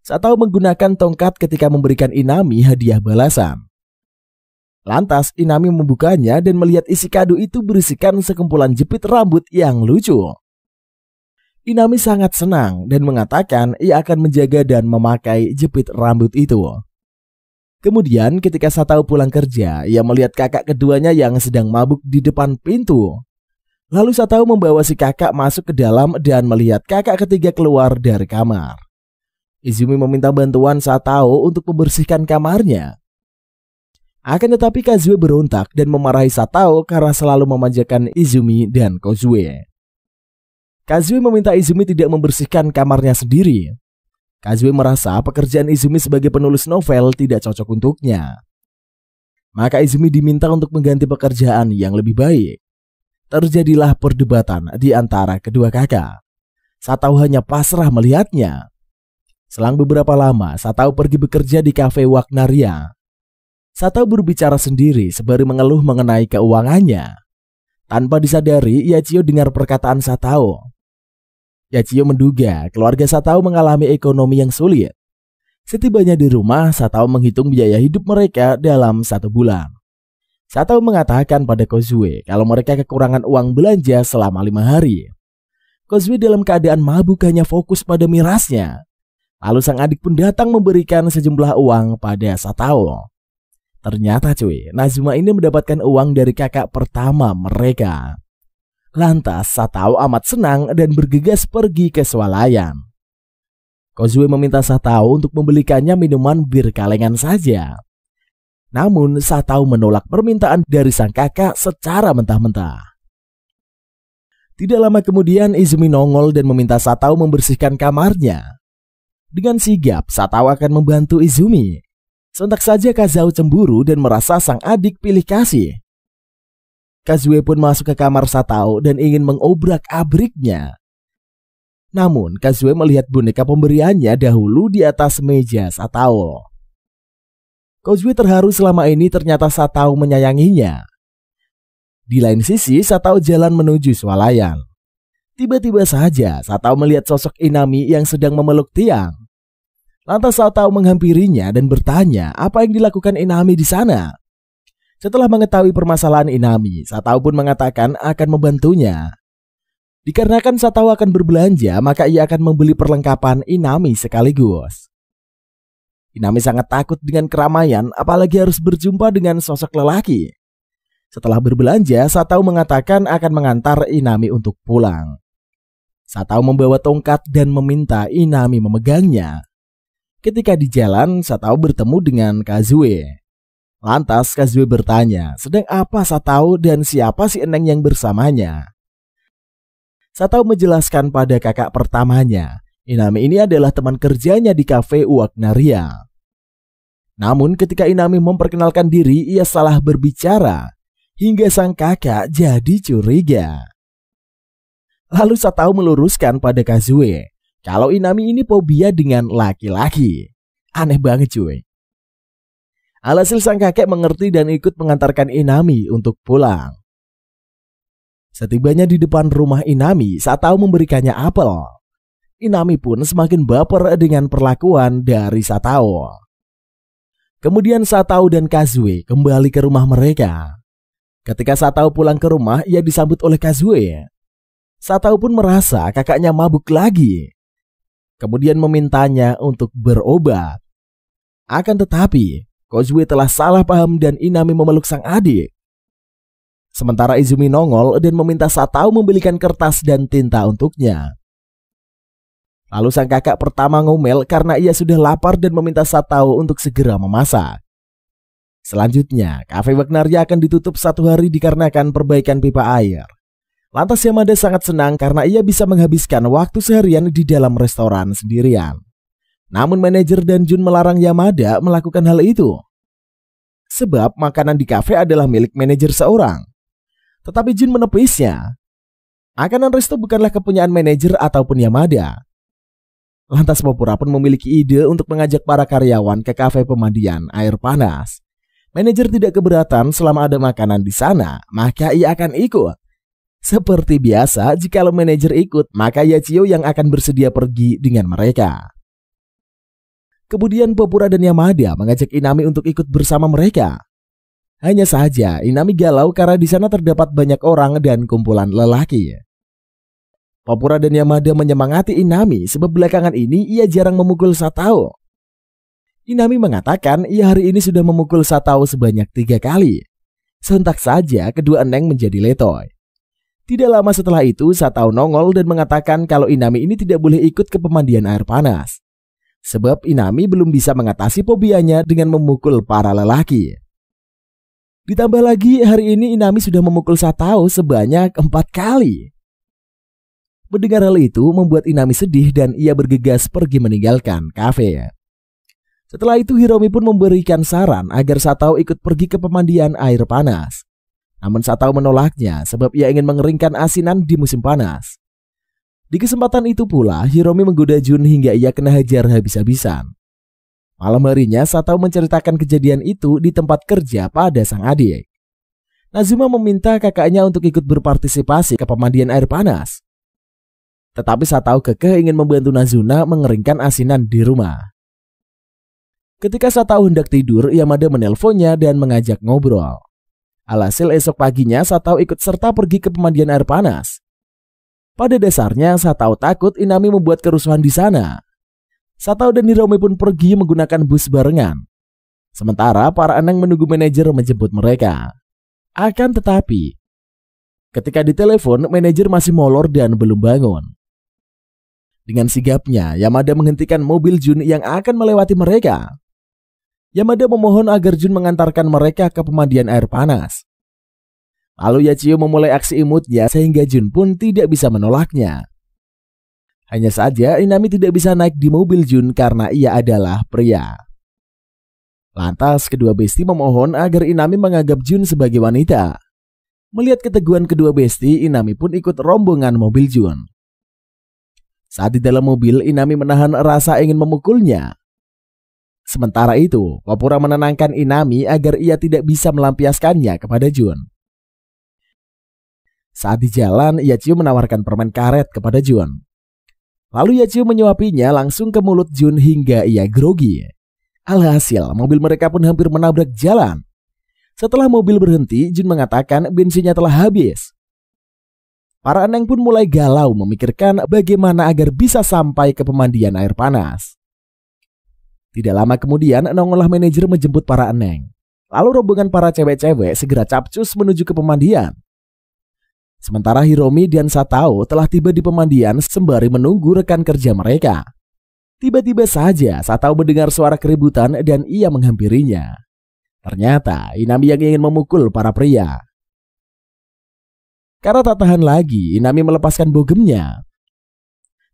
Speaker 3: Satao menggunakan tongkat ketika memberikan Inami hadiah balasan. Lantas Inami membukanya dan melihat isi kado itu berisikan sekumpulan jepit rambut yang lucu. Inami sangat senang dan mengatakan ia akan menjaga dan memakai jepit rambut itu. Kemudian ketika Satao pulang kerja, ia melihat kakak keduanya yang sedang mabuk di depan pintu. Lalu Satao membawa si kakak masuk ke dalam dan melihat kakak ketiga keluar dari kamar. Izumi meminta bantuan Satao untuk membersihkan kamarnya. Akan tetapi Kazue berontak dan memarahi Satao karena selalu memanjakan Izumi dan Kozue. Kazue meminta Izumi tidak membersihkan kamarnya sendiri. Kazue merasa pekerjaan Izumi sebagai penulis novel tidak cocok untuknya. Maka Izumi diminta untuk mengganti pekerjaan yang lebih baik. Terjadilah perdebatan di antara kedua kakak. Satao hanya pasrah melihatnya. Selang beberapa lama, Satao pergi bekerja di kafe Wagnaria. Satao berbicara sendiri sembari mengeluh mengenai keuangannya. Tanpa disadari, Yachio dengar perkataan Satao. Yachio menduga keluarga Satao mengalami ekonomi yang sulit. Setibanya di rumah, Satao menghitung biaya hidup mereka dalam 1 bulan. Satao mengatakan pada Kozue kalau mereka kekurangan uang belanja selama 5 hari. Kozue dalam keadaan mabuk hanya fokus pada mirasnya. Lalu sang adik pun datang memberikan sejumlah uang pada Satao. Ternyata Nazuma ini mendapatkan uang dari kakak pertama mereka. Lantas Satao amat senang dan bergegas pergi ke swalayan. Kozue meminta Satao untuk membelikannya minuman bir kalengan saja. Namun Satao menolak permintaan dari sang kakak secara mentah-mentah. Tidak lama kemudian Izumi nongol dan meminta Satao membersihkan kamarnya. Dengan sigap, Satao akan membantu Izumi. Sontak saja Kazao cemburu dan merasa sang adik pilih kasih. Kazue pun masuk ke kamar Satao dan ingin mengobrak-abriknya. Namun Kazue melihat boneka pemberiannya dahulu di atas meja Satao. Kazue terharu selama ini ternyata Satao menyayanginya. Di lain sisi, Satao jalan menuju swalayan. Tiba-tiba saja Satao melihat sosok Inami yang sedang memeluk tiang. Lantas Satao menghampirinya dan bertanya apa yang dilakukan Inami di sana. Setelah mengetahui permasalahan Inami, Satao pun mengatakan akan membantunya. Dikarenakan Satao akan berbelanja, maka ia akan membeli perlengkapan Inami sekaligus. Inami sangat takut dengan keramaian, apalagi harus berjumpa dengan sosok lelaki. Setelah berbelanja, Satao mengatakan akan mengantar Inami untuk pulang. Satao membawa tongkat dan meminta Inami memegangnya. Ketika di jalan, Satao bertemu dengan Kazue. Lantas Kazue bertanya, sedang apa Satao dan siapa si Eneng yang bersamanya? Satao menjelaskan pada kakak pertamanya, Inami ini adalah teman kerjanya di kafe Wagnaria. Namun ketika Inami memperkenalkan diri, ia salah berbicara. Hingga sang kakak jadi curiga. Lalu Satao meluruskan pada Kazue kalau Inami ini fobia dengan laki-laki. Aneh banget cuy. Alhasil sang kakek mengerti dan ikut mengantarkan Inami untuk pulang. Setibanya di depan rumah Inami, Satao memberikannya apel. Inami pun semakin baper dengan perlakuan dari Satao. Kemudian Satao dan Kazue kembali ke rumah mereka. Ketika Satao pulang ke rumah, ia disambut oleh Kazue. Satao pun merasa kakaknya mabuk lagi. Kemudian memintanya untuk berobat. Akan tetapi, Kazue telah salah paham dan Inami memeluk sang adik. Sementara Izumi nongol dan meminta Satao membelikan kertas dan tinta untuknya. Lalu sang kakak pertama ngomel karena ia sudah lapar dan meminta Satao untuk segera memasak. Selanjutnya, kafe Wagnaria akan ditutup 1 hari dikarenakan perbaikan pipa air. Lantas Yamada sangat senang karena ia bisa menghabiskan waktu seharian di dalam restoran sendirian. Namun manajer dan Jun melarang Yamada melakukan hal itu. Sebab makanan di kafe adalah milik manajer seorang. Tetapi Jun menepisnya. Makanan resto bukanlah kepunyaan manajer ataupun Yamada. Lantas Popura pun memiliki ide untuk mengajak para karyawan ke kafe pemandian air panas. Manajer tidak keberatan selama ada makanan di sana, maka ia akan ikut. Seperti biasa, jikalau manajer ikut, maka Yachio yang akan bersedia pergi dengan mereka. Kemudian Popura dan Yamada mengajak Inami untuk ikut bersama mereka. Hanya saja, Inami galau karena di sana terdapat banyak orang dan kumpulan lelaki. Popura dan Yamada menyemangati Inami sebab belakangan ini ia jarang memukul Satao. Inami mengatakan ia hari ini sudah memukul Satao sebanyak 3 kali. Sontak saja kedua Eneng menjadi letoy. Tidak lama setelah itu Satao nongol dan mengatakan kalau Inami ini tidak boleh ikut ke pemandian air panas. Sebab Inami belum bisa mengatasi fobianya dengan memukul para lelaki. Ditambah lagi hari ini Inami sudah memukul Satao sebanyak 4 kali. Mendengar hal itu membuat Inami sedih dan ia bergegas pergi meninggalkan kafe. Setelah itu Hiromi pun memberikan saran agar Satao ikut pergi ke pemandian air panas. Namun Satao menolaknya sebab ia ingin mengeringkan asinan di musim panas. Di kesempatan itu pula Hiromi menggoda Jun hingga ia kena hajar habis-habisan. Malam harinya Satao menceritakan kejadian itu di tempat kerja pada sang adik. Nazuma meminta kakaknya untuk ikut berpartisipasi ke pemandian air panas. Tetapi Satao kekeh ingin membantu Nazuna mengeringkan asinan di rumah. Ketika Satao hendak tidur, Yamada menelponnya dan mengajak ngobrol. Alhasil esok paginya Satao ikut serta pergi ke pemandian air panas. Pada dasarnya Satao takut Inami membuat kerusuhan di sana. Satao dan Hiromi pun pergi menggunakan bus barengan. Sementara para Eneng menunggu manajer menjemput mereka. Akan tetapi, ketika ditelepon, manajer masih molor dan belum bangun. Dengan sigapnya, Yamada menghentikan mobil Jun yang akan melewati mereka. Yamada memohon agar Jun mengantarkan mereka ke pemandian air panas. Lalu Yachio memulai aksi imutnya sehingga Jun pun tidak bisa menolaknya. Hanya saja Inami tidak bisa naik di mobil Jun karena ia adalah pria. Lantas kedua besti memohon agar Inami menganggap Jun sebagai wanita. Melihat keteguhan kedua besti, Inami pun ikut rombongan mobil Jun. Saat di dalam mobil, Inami menahan rasa ingin memukulnya. Sementara itu, Popura menenangkan Inami agar ia tidak bisa melampiaskannya kepada Jun. Saat di jalan, Yachio menawarkan permen karet kepada Jun. Lalu Yachio menyuapinya langsung ke mulut Jun hingga ia grogi. Alhasil, mobil mereka pun hampir menabrak jalan. Setelah mobil berhenti, Jun mengatakan bensinnya telah habis. Para eneng pun mulai galau memikirkan bagaimana agar bisa sampai ke pemandian air panas. Tidak lama kemudian, nongollah manajer menjemput para eneng. Lalu rombongan para cewek-cewek segera capcus menuju ke pemandian. Sementara Hiromi dan Satao telah tiba di pemandian sembari menunggu rekan kerja mereka. Tiba-tiba saja Satao mendengar suara keributan dan ia menghampirinya. Ternyata Inami yang ingin memukul para pria. Karena tak tahan lagi, Inami melepaskan bogemnya.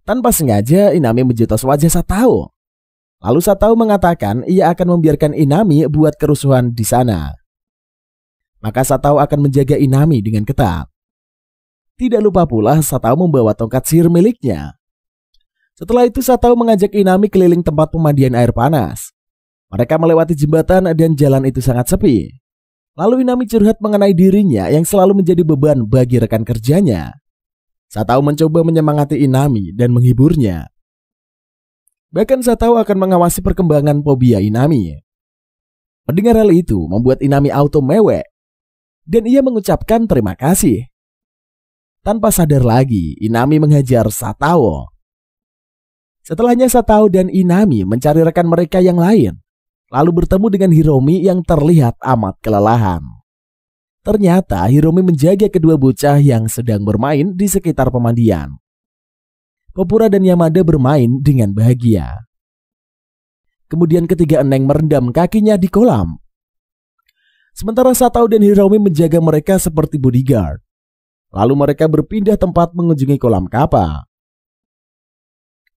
Speaker 3: Tanpa sengaja, Inami menjotos wajah Satao. Lalu Satao mengatakan ia akan membiarkan Inami buat kerusuhan di sana. Maka Satao akan menjaga Inami dengan ketat. Tidak lupa pula Satao membawa tongkat sihir miliknya. Setelah itu Satao mengajak Inami keliling tempat pemandian air panas. Mereka melewati jembatan dan jalan itu sangat sepi. Lalu Inami curhat mengenai dirinya yang selalu menjadi beban bagi rekan kerjanya. Satao mencoba menyemangati Inami dan menghiburnya. Bahkan Satao akan mengawasi perkembangan fobia Inami. Mendengar hal itu membuat Inami auto mewek. Dan ia mengucapkan terima kasih. Tanpa sadar lagi, Inami menghajar Satao. Setelahnya Satao dan Inami mencari rekan mereka yang lain, lalu bertemu dengan Hiromi yang terlihat amat kelelahan. Ternyata Hiromi menjaga kedua bocah yang sedang bermain di sekitar pemandian. Popura dan Yamada bermain dengan bahagia. Kemudian ketiga eneng merendam kakinya di kolam. Sementara Satao dan Hiromi menjaga mereka seperti bodyguard. Lalu mereka berpindah tempat mengunjungi kolam kapal.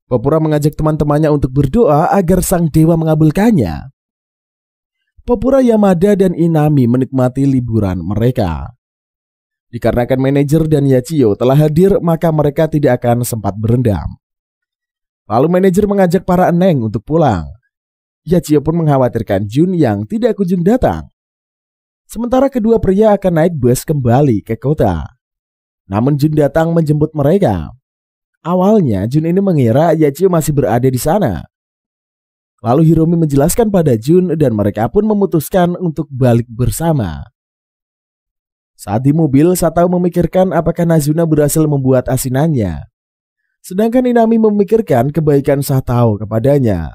Speaker 3: Popura mengajak teman-temannya untuk berdoa agar sang dewa mengabulkannya. Popura, Yamada, dan Inami menikmati liburan mereka. Dikarenakan manajer dan Yachio telah hadir, maka mereka tidak akan sempat berendam. Lalu manajer mengajak para eneng untuk pulang. Yachio pun mengkhawatirkan Jun yang tidak kunjung datang. Sementara kedua pria akan naik bus kembali ke kota. Namun Jun datang menjemput mereka. Awalnya Jun ini mengira Yachio masih berada di sana. Lalu Hiromi menjelaskan pada Jun dan mereka pun memutuskan untuk balik bersama. Saat di mobil, Satao memikirkan apakah Nazuna berhasil membuat asinannya. Sedangkan Inami memikirkan kebaikan Satao kepadanya.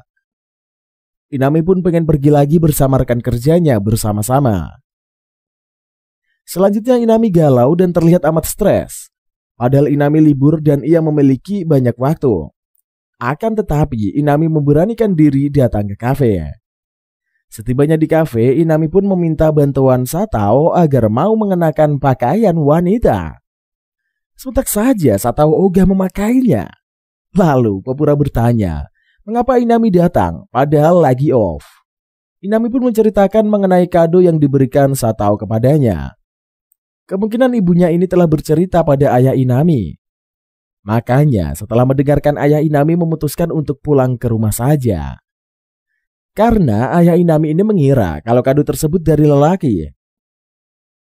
Speaker 3: Inami pun pengen pergi lagi bersama rekan kerjanya bersama-sama. Selanjutnya Inami galau dan terlihat amat stres. Padahal Inami libur dan ia memiliki banyak waktu. Akan tetapi Inami memberanikan diri datang ke kafe. Setibanya di kafe, Inami pun meminta bantuan Satao agar mau mengenakan pakaian wanita. Sontak saja Satao ogah memakainya. Lalu Popura bertanya, mengapa Inami datang padahal lagi off. Inami pun menceritakan mengenai kado yang diberikan Satao kepadanya. Kemungkinan ibunya ini telah bercerita pada ayah Inami. Makanya setelah mendengarkan ayah Inami memutuskan untuk pulang ke rumah saja. Karena ayah Inami ini mengira kalau kado tersebut dari lelaki.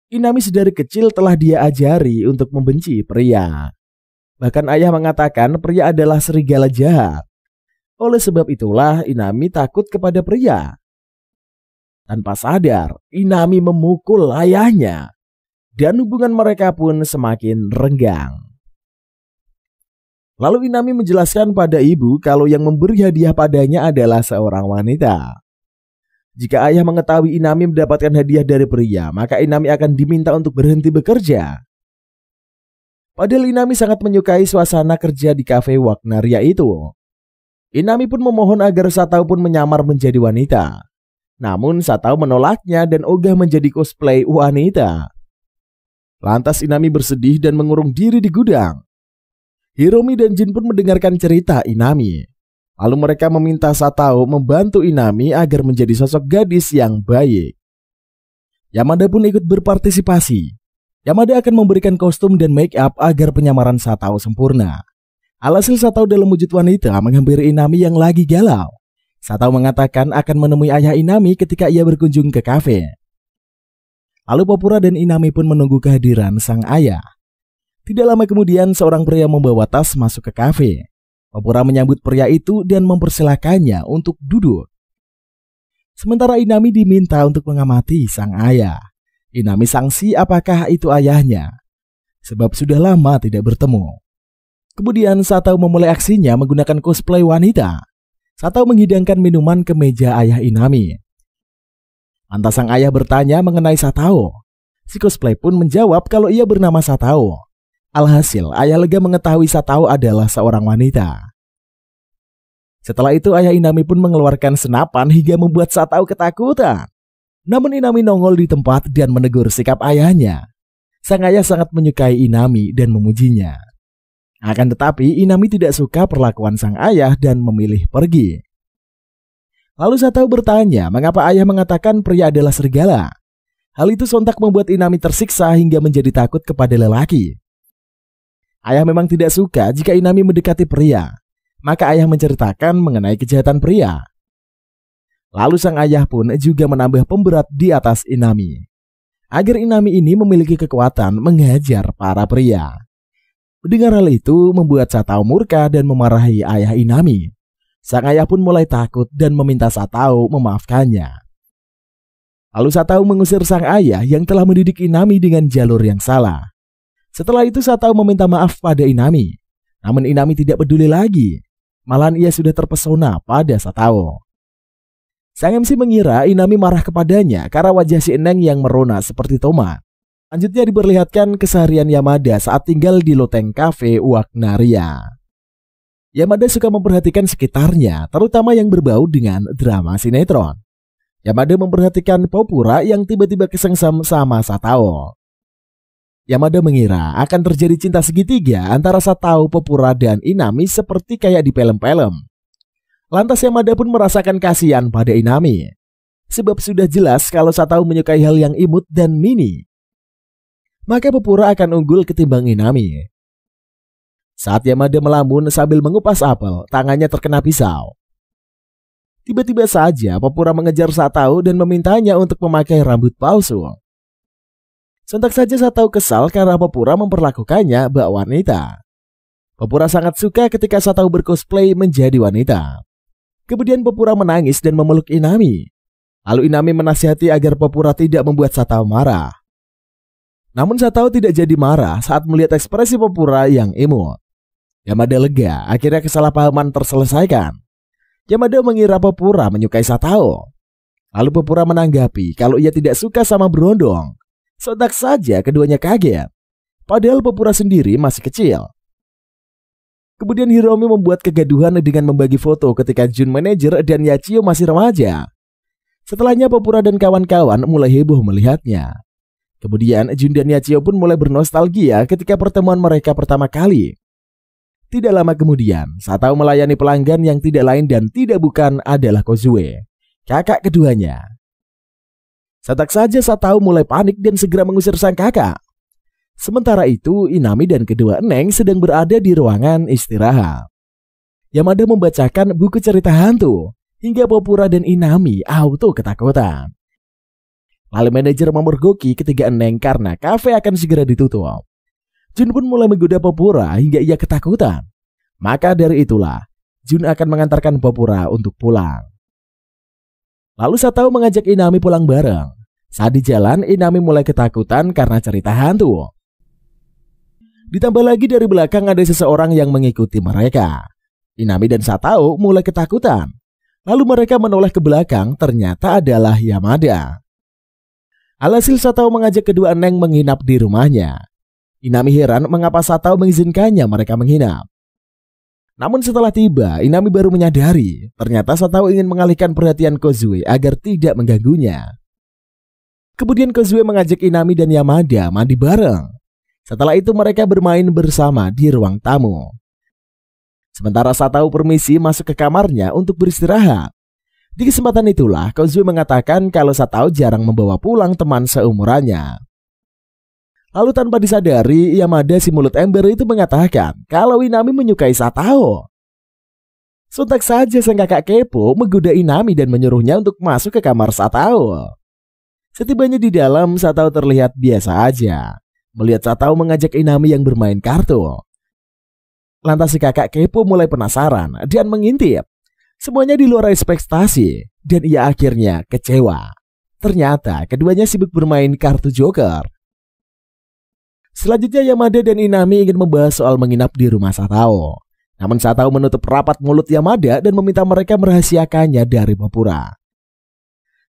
Speaker 3: Inami sedari kecil telah dia ajari untuk membenci pria. Bahkan ayah mengatakan pria adalah serigala jahat. Oleh sebab itulah Inami takut kepada pria. Tanpa sadar, Inami memukul ayahnya. Dan hubungan mereka pun semakin renggang. Lalu Inami menjelaskan pada ibu kalau yang memberi hadiah padanya adalah seorang wanita. Jika ayah mengetahui Inami mendapatkan hadiah dari pria, maka Inami akan diminta untuk berhenti bekerja. Padahal Inami sangat menyukai suasana kerja di kafe Wagnaria itu. Inami pun memohon agar Satao pun menyamar menjadi wanita. Namun Satao menolaknya dan ogah menjadi cosplay wanita. Lantas Inami bersedih dan mengurung diri di gudang. Hiromi dan Jun pun mendengarkan cerita Inami. Lalu mereka meminta Satao membantu Inami agar menjadi sosok gadis yang baik. Yamada pun ikut berpartisipasi. Yamada akan memberikan kostum dan make up agar penyamaran Satao sempurna. Alhasil Satao dalam wujud wanita menghampiri Inami yang lagi galau. Satao mengatakan akan menemui ayah Inami ketika ia berkunjung ke kafe. Lalu Popura dan Inami pun menunggu kehadiran sang ayah. Tidak lama kemudian seorang pria membawa tas masuk ke kafe. Popura menyambut pria itu dan mempersilahkannya untuk duduk. Sementara Inami diminta untuk mengamati sang ayah. Inami sangsi apakah itu ayahnya, sebab sudah lama tidak bertemu. Kemudian Satao memulai aksinya menggunakan cosplay wanita. Satao menghidangkan minuman ke meja ayah Inami. Lantas sang ayah bertanya mengenai Satao. Si cosplay pun menjawab kalau ia bernama Satao. Alhasil, ayah lega mengetahui Satao adalah seorang wanita. Setelah itu, ayah Inami pun mengeluarkan senapan hingga membuat Satao ketakutan. Namun Inami nongol di tempat dan menegur sikap ayahnya. Sang ayah sangat menyukai Inami dan memujinya. Akan tetapi, Inami tidak suka perlakuan sang ayah dan memilih pergi. Lalu Satao bertanya mengapa ayah mengatakan pria adalah serigala. Hal itu sontak membuat Inami tersiksa hingga menjadi takut kepada lelaki. Ayah memang tidak suka jika Inami mendekati pria. Maka ayah menceritakan mengenai kejahatan pria. Lalu sang ayah pun juga menambah pemberat di atas Inami, agar Inami ini memiliki kekuatan menghajar para pria. Mendengar hal itu membuat Satao murka dan memarahi ayah Inami. Sang ayah pun mulai takut dan meminta Satao memaafkannya. Lalu Satao mengusir sang ayah yang telah mendidik Inami dengan jalur yang salah. Setelah itu Satao meminta maaf pada Inami. Namun Inami tidak peduli lagi. Malahan ia sudah terpesona pada Satao. Sang MC mengira Inami marah kepadanya karena wajah si Eneng yang merona seperti tomat. Lanjutnya diperlihatkan keseharian Yamada saat tinggal di loteng kafe Wagnaria. Yamada suka memperhatikan sekitarnya, terutama yang berbau dengan drama sinetron. Yamada memperhatikan Popura yang tiba-tiba kesengsem sama Satao. Yamada mengira akan terjadi cinta segitiga antara Satao, Popura, dan Inami seperti kayak di film-film. Lantas Yamada pun merasakan kasihan pada Inami, sebab sudah jelas kalau Satao menyukai hal yang imut dan mini. Maka Popura akan unggul ketimbang Inami. Saat Yamada melamun sambil mengupas apel, tangannya terkena pisau. Tiba-tiba saja Popura mengejar Satao dan memintanya untuk memakai rambut palsu. Sontak saja Satao kesal karena Popura memperlakukannya bak wanita. Popura sangat suka ketika Satao bercosplay menjadi wanita. Kemudian Popura menangis dan memeluk Inami. Lalu Inami menasihati agar Popura tidak membuat Satao marah. Namun Satao tidak jadi marah saat melihat ekspresi Popura yang imut. Yamada lega, akhirnya kesalahpahaman terselesaikan. Yamada mengira Popura menyukai Satao. Lalu Popura menanggapi kalau ia tidak suka sama Berondong. Sontak saja keduanya kaget. Padahal Popura sendiri masih kecil. Kemudian Hiromi membuat kegaduhan dengan membagi foto ketika Jun manajer dan Yachio masih remaja. Setelahnya Popura dan kawan-kawan mulai heboh melihatnya. Kemudian Jun dan Yachio pun mulai bernostalgia ketika pertemuan mereka pertama kali. Tidak lama kemudian, Satao melayani pelanggan yang tidak lain dan tidak bukan adalah Kozue, kakak keduanya. Sontak saja Satao mulai panik dan segera mengusir sang kakak. Sementara itu Inami dan kedua Eneng sedang berada di ruangan istirahat. Yamada membacakan buku cerita hantu hingga Popura dan Inami auto ketakutan. Lalu manajer memergoki ketiga Eneng karena kafe akan segera ditutup. Jun pun mulai menggoda Popura hingga ia ketakutan. Maka dari itulah Jun akan mengantarkan Popura untuk pulang. Lalu Satao mengajak Inami pulang bareng. Saat di jalan, Inami mulai ketakutan karena cerita hantu. Ditambah lagi dari belakang ada seseorang yang mengikuti mereka. Inami dan Satao mulai ketakutan. Lalu mereka menoleh ke belakang, ternyata adalah Yamada. Alhasil Satao mengajak kedua Eneng menginap di rumahnya. Inami heran mengapa Satao mengizinkannya mereka menginap. Namun setelah tiba, Inami baru menyadari ternyata Satao ingin mengalihkan perhatian Kozue agar tidak mengganggunya. Kemudian Kozue mengajak Inami dan Yamada mandi bareng. Setelah itu mereka bermain bersama di ruang tamu. Sementara Satao permisi masuk ke kamarnya untuk beristirahat. Di kesempatan itulah Kozue mengatakan kalau Satao jarang membawa pulang teman seumurannya. Lalu tanpa disadari, Yamada si mulut ember itu mengatakan kalau Inami menyukai Satao. Sontak saja sang kakak kepo menggoda Inami dan menyuruhnya untuk masuk ke kamar Satao. Setibanya di dalam, Satao terlihat biasa aja. Melihat Satao mengajak Inami yang bermain kartu. Lantas si kakak kepo mulai penasaran dan mengintip. Semuanya di luar ekspektasi dan ia akhirnya kecewa. Ternyata keduanya sibuk bermain kartu joker. Selanjutnya Yamada dan Inami ingin membahas soal menginap di rumah Satao. Namun Satao menutup rapat mulut Yamada dan meminta mereka merahasiakannya dari Popura.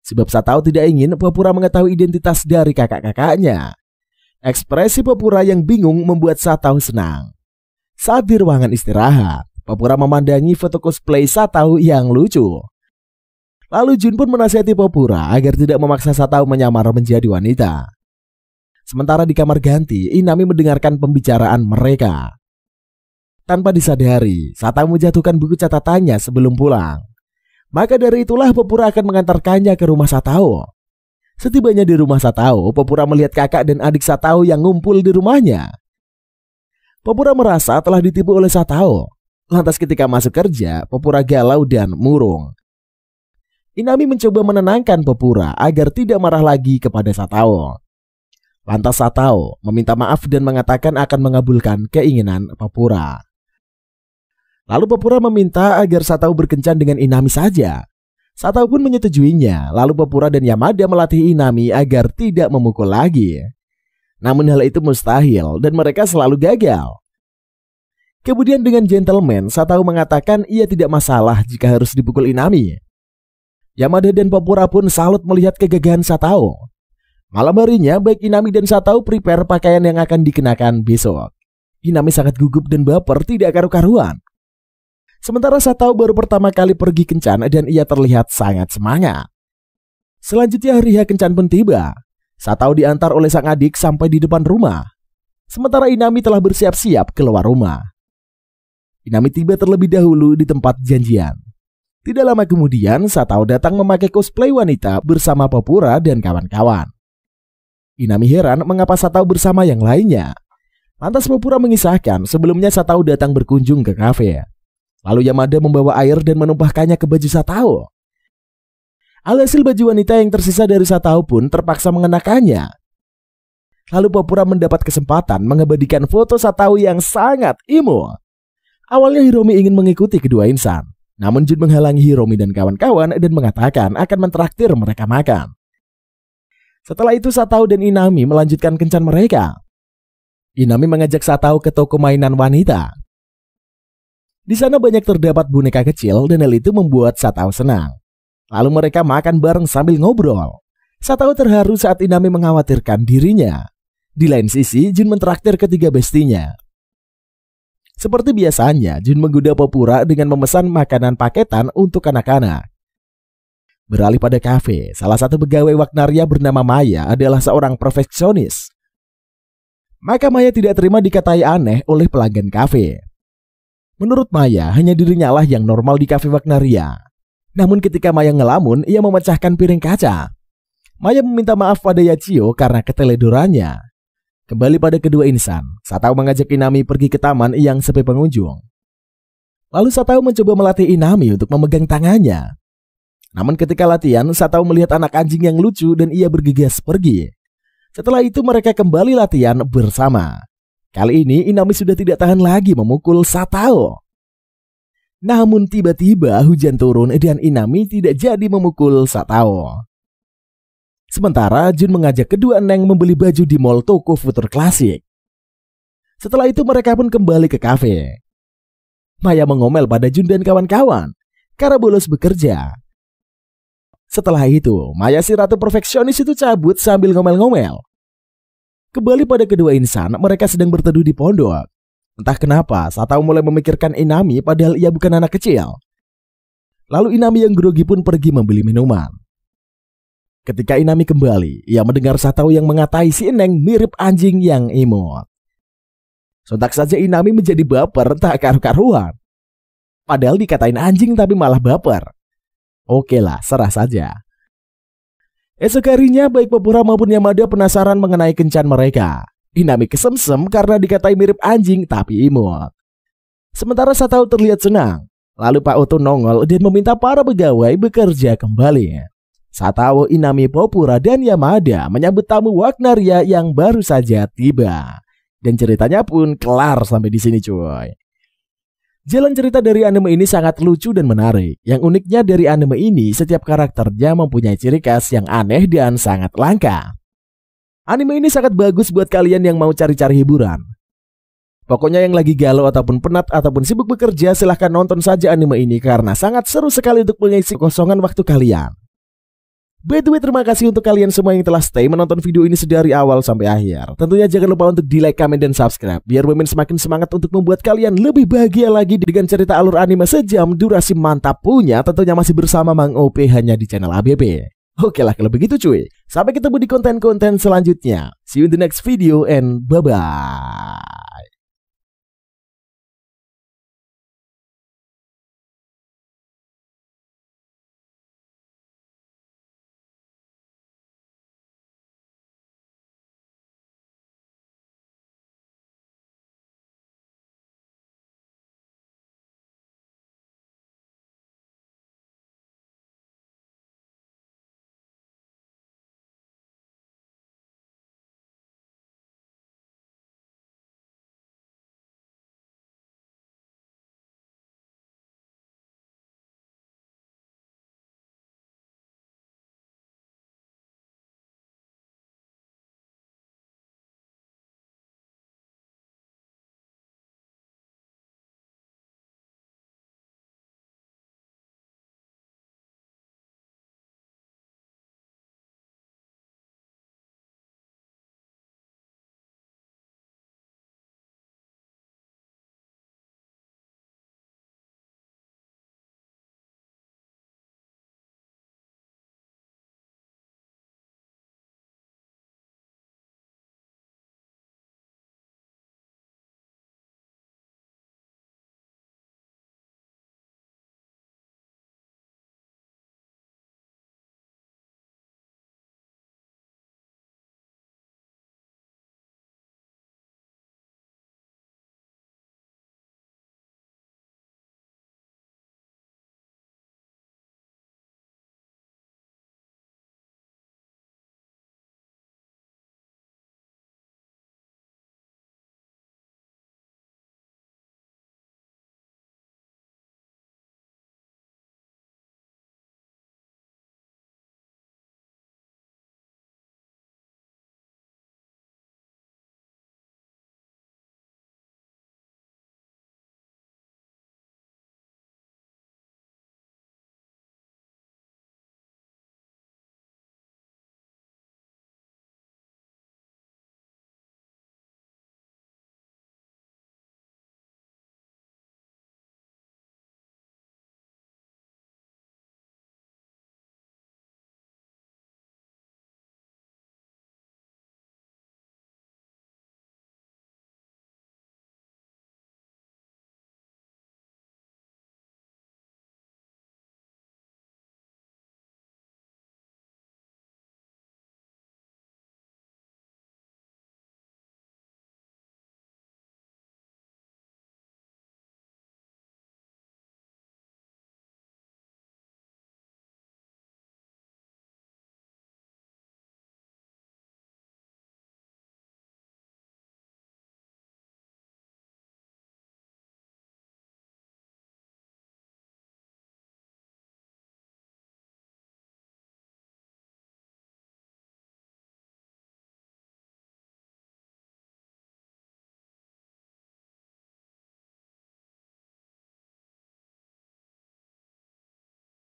Speaker 3: Sebab Satao tidak ingin Popura mengetahui identitas dari kakak-kakaknya. Ekspresi Popura yang bingung membuat Satao senang. Saat di ruangan istirahat, Popura memandangi foto cosplay Satao yang lucu. Lalu Jun pun menasihati Popura agar tidak memaksa Satao menyamar menjadi wanita. Sementara di kamar ganti, Inami mendengarkan pembicaraan mereka. Tanpa disadari, Satao menjatuhkan buku catatannya sebelum pulang. Maka dari itulah Popura akan mengantarkannya ke rumah Satao. Setibanya di rumah Satao, Popura melihat kakak dan adik Satao yang ngumpul di rumahnya. Popura merasa telah ditipu oleh Satao. Lantas ketika masuk kerja, Popura galau dan murung. Inami mencoba menenangkan Popura agar tidak marah lagi kepada Satao. Lantas Satao meminta maaf dan mengatakan akan mengabulkan keinginan Popura. Lalu Popura meminta agar Satao berkencan dengan Inami saja. Satao pun menyetujuinya. Lalu Popura dan Yamada melatih Inami agar tidak memukul lagi. Namun hal itu mustahil dan mereka selalu gagal. Kemudian dengan gentleman, Satao mengatakan ia tidak masalah jika harus dipukul Inami. Yamada dan Popura pun salut melihat kegagahan Satao. Malam harinya, baik Inami dan Satao prepare pakaian yang akan dikenakan besok. Inami sangat gugup dan baper tidak karu-karuan. Sementara Satao baru pertama kali pergi kencan dan ia terlihat sangat semangat. Selanjutnya hari H kencan pun tiba. Satao diantar oleh sang adik sampai di depan rumah. Sementara Inami telah bersiap-siap keluar rumah. Inami tiba terlebih dahulu di tempat janjian. Tidak lama kemudian Satao datang memakai cosplay wanita bersama Popura dan kawan-kawan. Inami heran mengapa Satao bersama yang lainnya. Lantas Popura mengisahkan sebelumnya Satao datang berkunjung ke kafe. Lalu Yamada membawa air dan menumpahkannya ke baju Satao. Alhasil baju wanita yang tersisa dari Satao pun terpaksa mengenakannya. Lalu Popura mendapat kesempatan mengabadikan foto Satao yang sangat emo. Awalnya Hiromi ingin mengikuti kedua insan. Namun Jun menghalangi Hiromi dan kawan-kawan dan mengatakan akan mentraktir mereka makan. Setelah itu Satao dan Inami melanjutkan kencan mereka. Inami mengajak Satao ke toko mainan wanita. Di sana banyak terdapat boneka kecil dan hal itu membuat Satao senang. Lalu mereka makan bareng sambil ngobrol. Satao terharu saat Inami mengkhawatirkan dirinya. Di lain sisi, Jun mentraktir ketiga bestinya. Seperti biasanya, Jun menggoda Popura dengan memesan makanan paketan untuk anak-anak. Beralih pada kafe, salah satu pegawai Wagnaria bernama Maya adalah seorang perfeksionis. Maka Maya tidak terima dikatai aneh oleh pelanggan kafe. Menurut Maya, hanya dirinya lah yang normal di kafe Wagnaria. Namun ketika Maya ngelamun, ia memecahkan piring kaca. Maya meminta maaf pada Yachio karena keteledorannya. Kembali pada kedua insan, Satao mengajak Inami pergi ke taman yang sepi pengunjung. Lalu Satao mencoba melatih Inami untuk memegang tangannya. Namun ketika latihan, Satao melihat anak anjing yang lucu dan ia bergegas pergi. Setelah itu mereka kembali latihan bersama. Kali ini Inami sudah tidak tahan lagi memukul Satao. Namun tiba-tiba hujan turun dan Inami tidak jadi memukul Satao. Sementara Jun mengajak kedua Neng membeli baju di mall toko futur klasik. Setelah itu mereka pun kembali ke kafe. Maya mengomel pada Jun dan kawan-kawan karena bolos bekerja. Setelah itu, Maya si ratu perfeksionis itu cabut sambil ngomel-ngomel. Kembali pada kedua insan, mereka sedang berteduh di pondok. Entah kenapa, Satao mulai memikirkan Inami padahal ia bukan anak kecil. Lalu Inami yang grogi pun pergi membeli minuman. Ketika Inami kembali, ia mendengar Satao yang mengatai si Neng mirip anjing yang imut. Sontak saja Inami menjadi baper tak karu-karuan. padahal dikatain anjing tapi malah baper. Oke lah, serah saja. Esok harinya baik Popura maupun Yamada penasaran mengenai kencan mereka. Inami kesemsem karena dikatai mirip anjing tapi imut. Sementara Satao terlihat senang. Lalu Pak Oto nongol dan meminta para pegawai bekerja kembali. Satao, Inami, Popura, dan Yamada menyambut tamu Wagnaria yang baru saja tiba. Dan ceritanya pun kelar sampai di sini cuy. Jalan cerita dari anime ini sangat lucu dan menarik. Yang uniknya dari anime ini, setiap karakternya mempunyai ciri khas yang aneh dan sangat langka. Anime ini sangat bagus buat kalian yang mau cari-cari hiburan. Pokoknya yang lagi galau ataupun penat ataupun sibuk bekerja, silahkan nonton saja anime ini karena sangat seru sekali untuk mengisi kekosongan waktu kalian. By the way, terima kasih untuk kalian semua yang telah stay menonton video ini sedari awal sampai akhir. Tentunya jangan lupa untuk di like, comment, dan subscribe biar Mimin semakin semangat untuk membuat kalian lebih bahagia lagi dengan cerita alur anime sejam durasi mantap punya. Tentunya masih bersama Mang OP hanya di channel ABB. Oke lah kalau begitu cuy. Sampai ketemu di konten-konten selanjutnya. See you in the next video and bye-bye.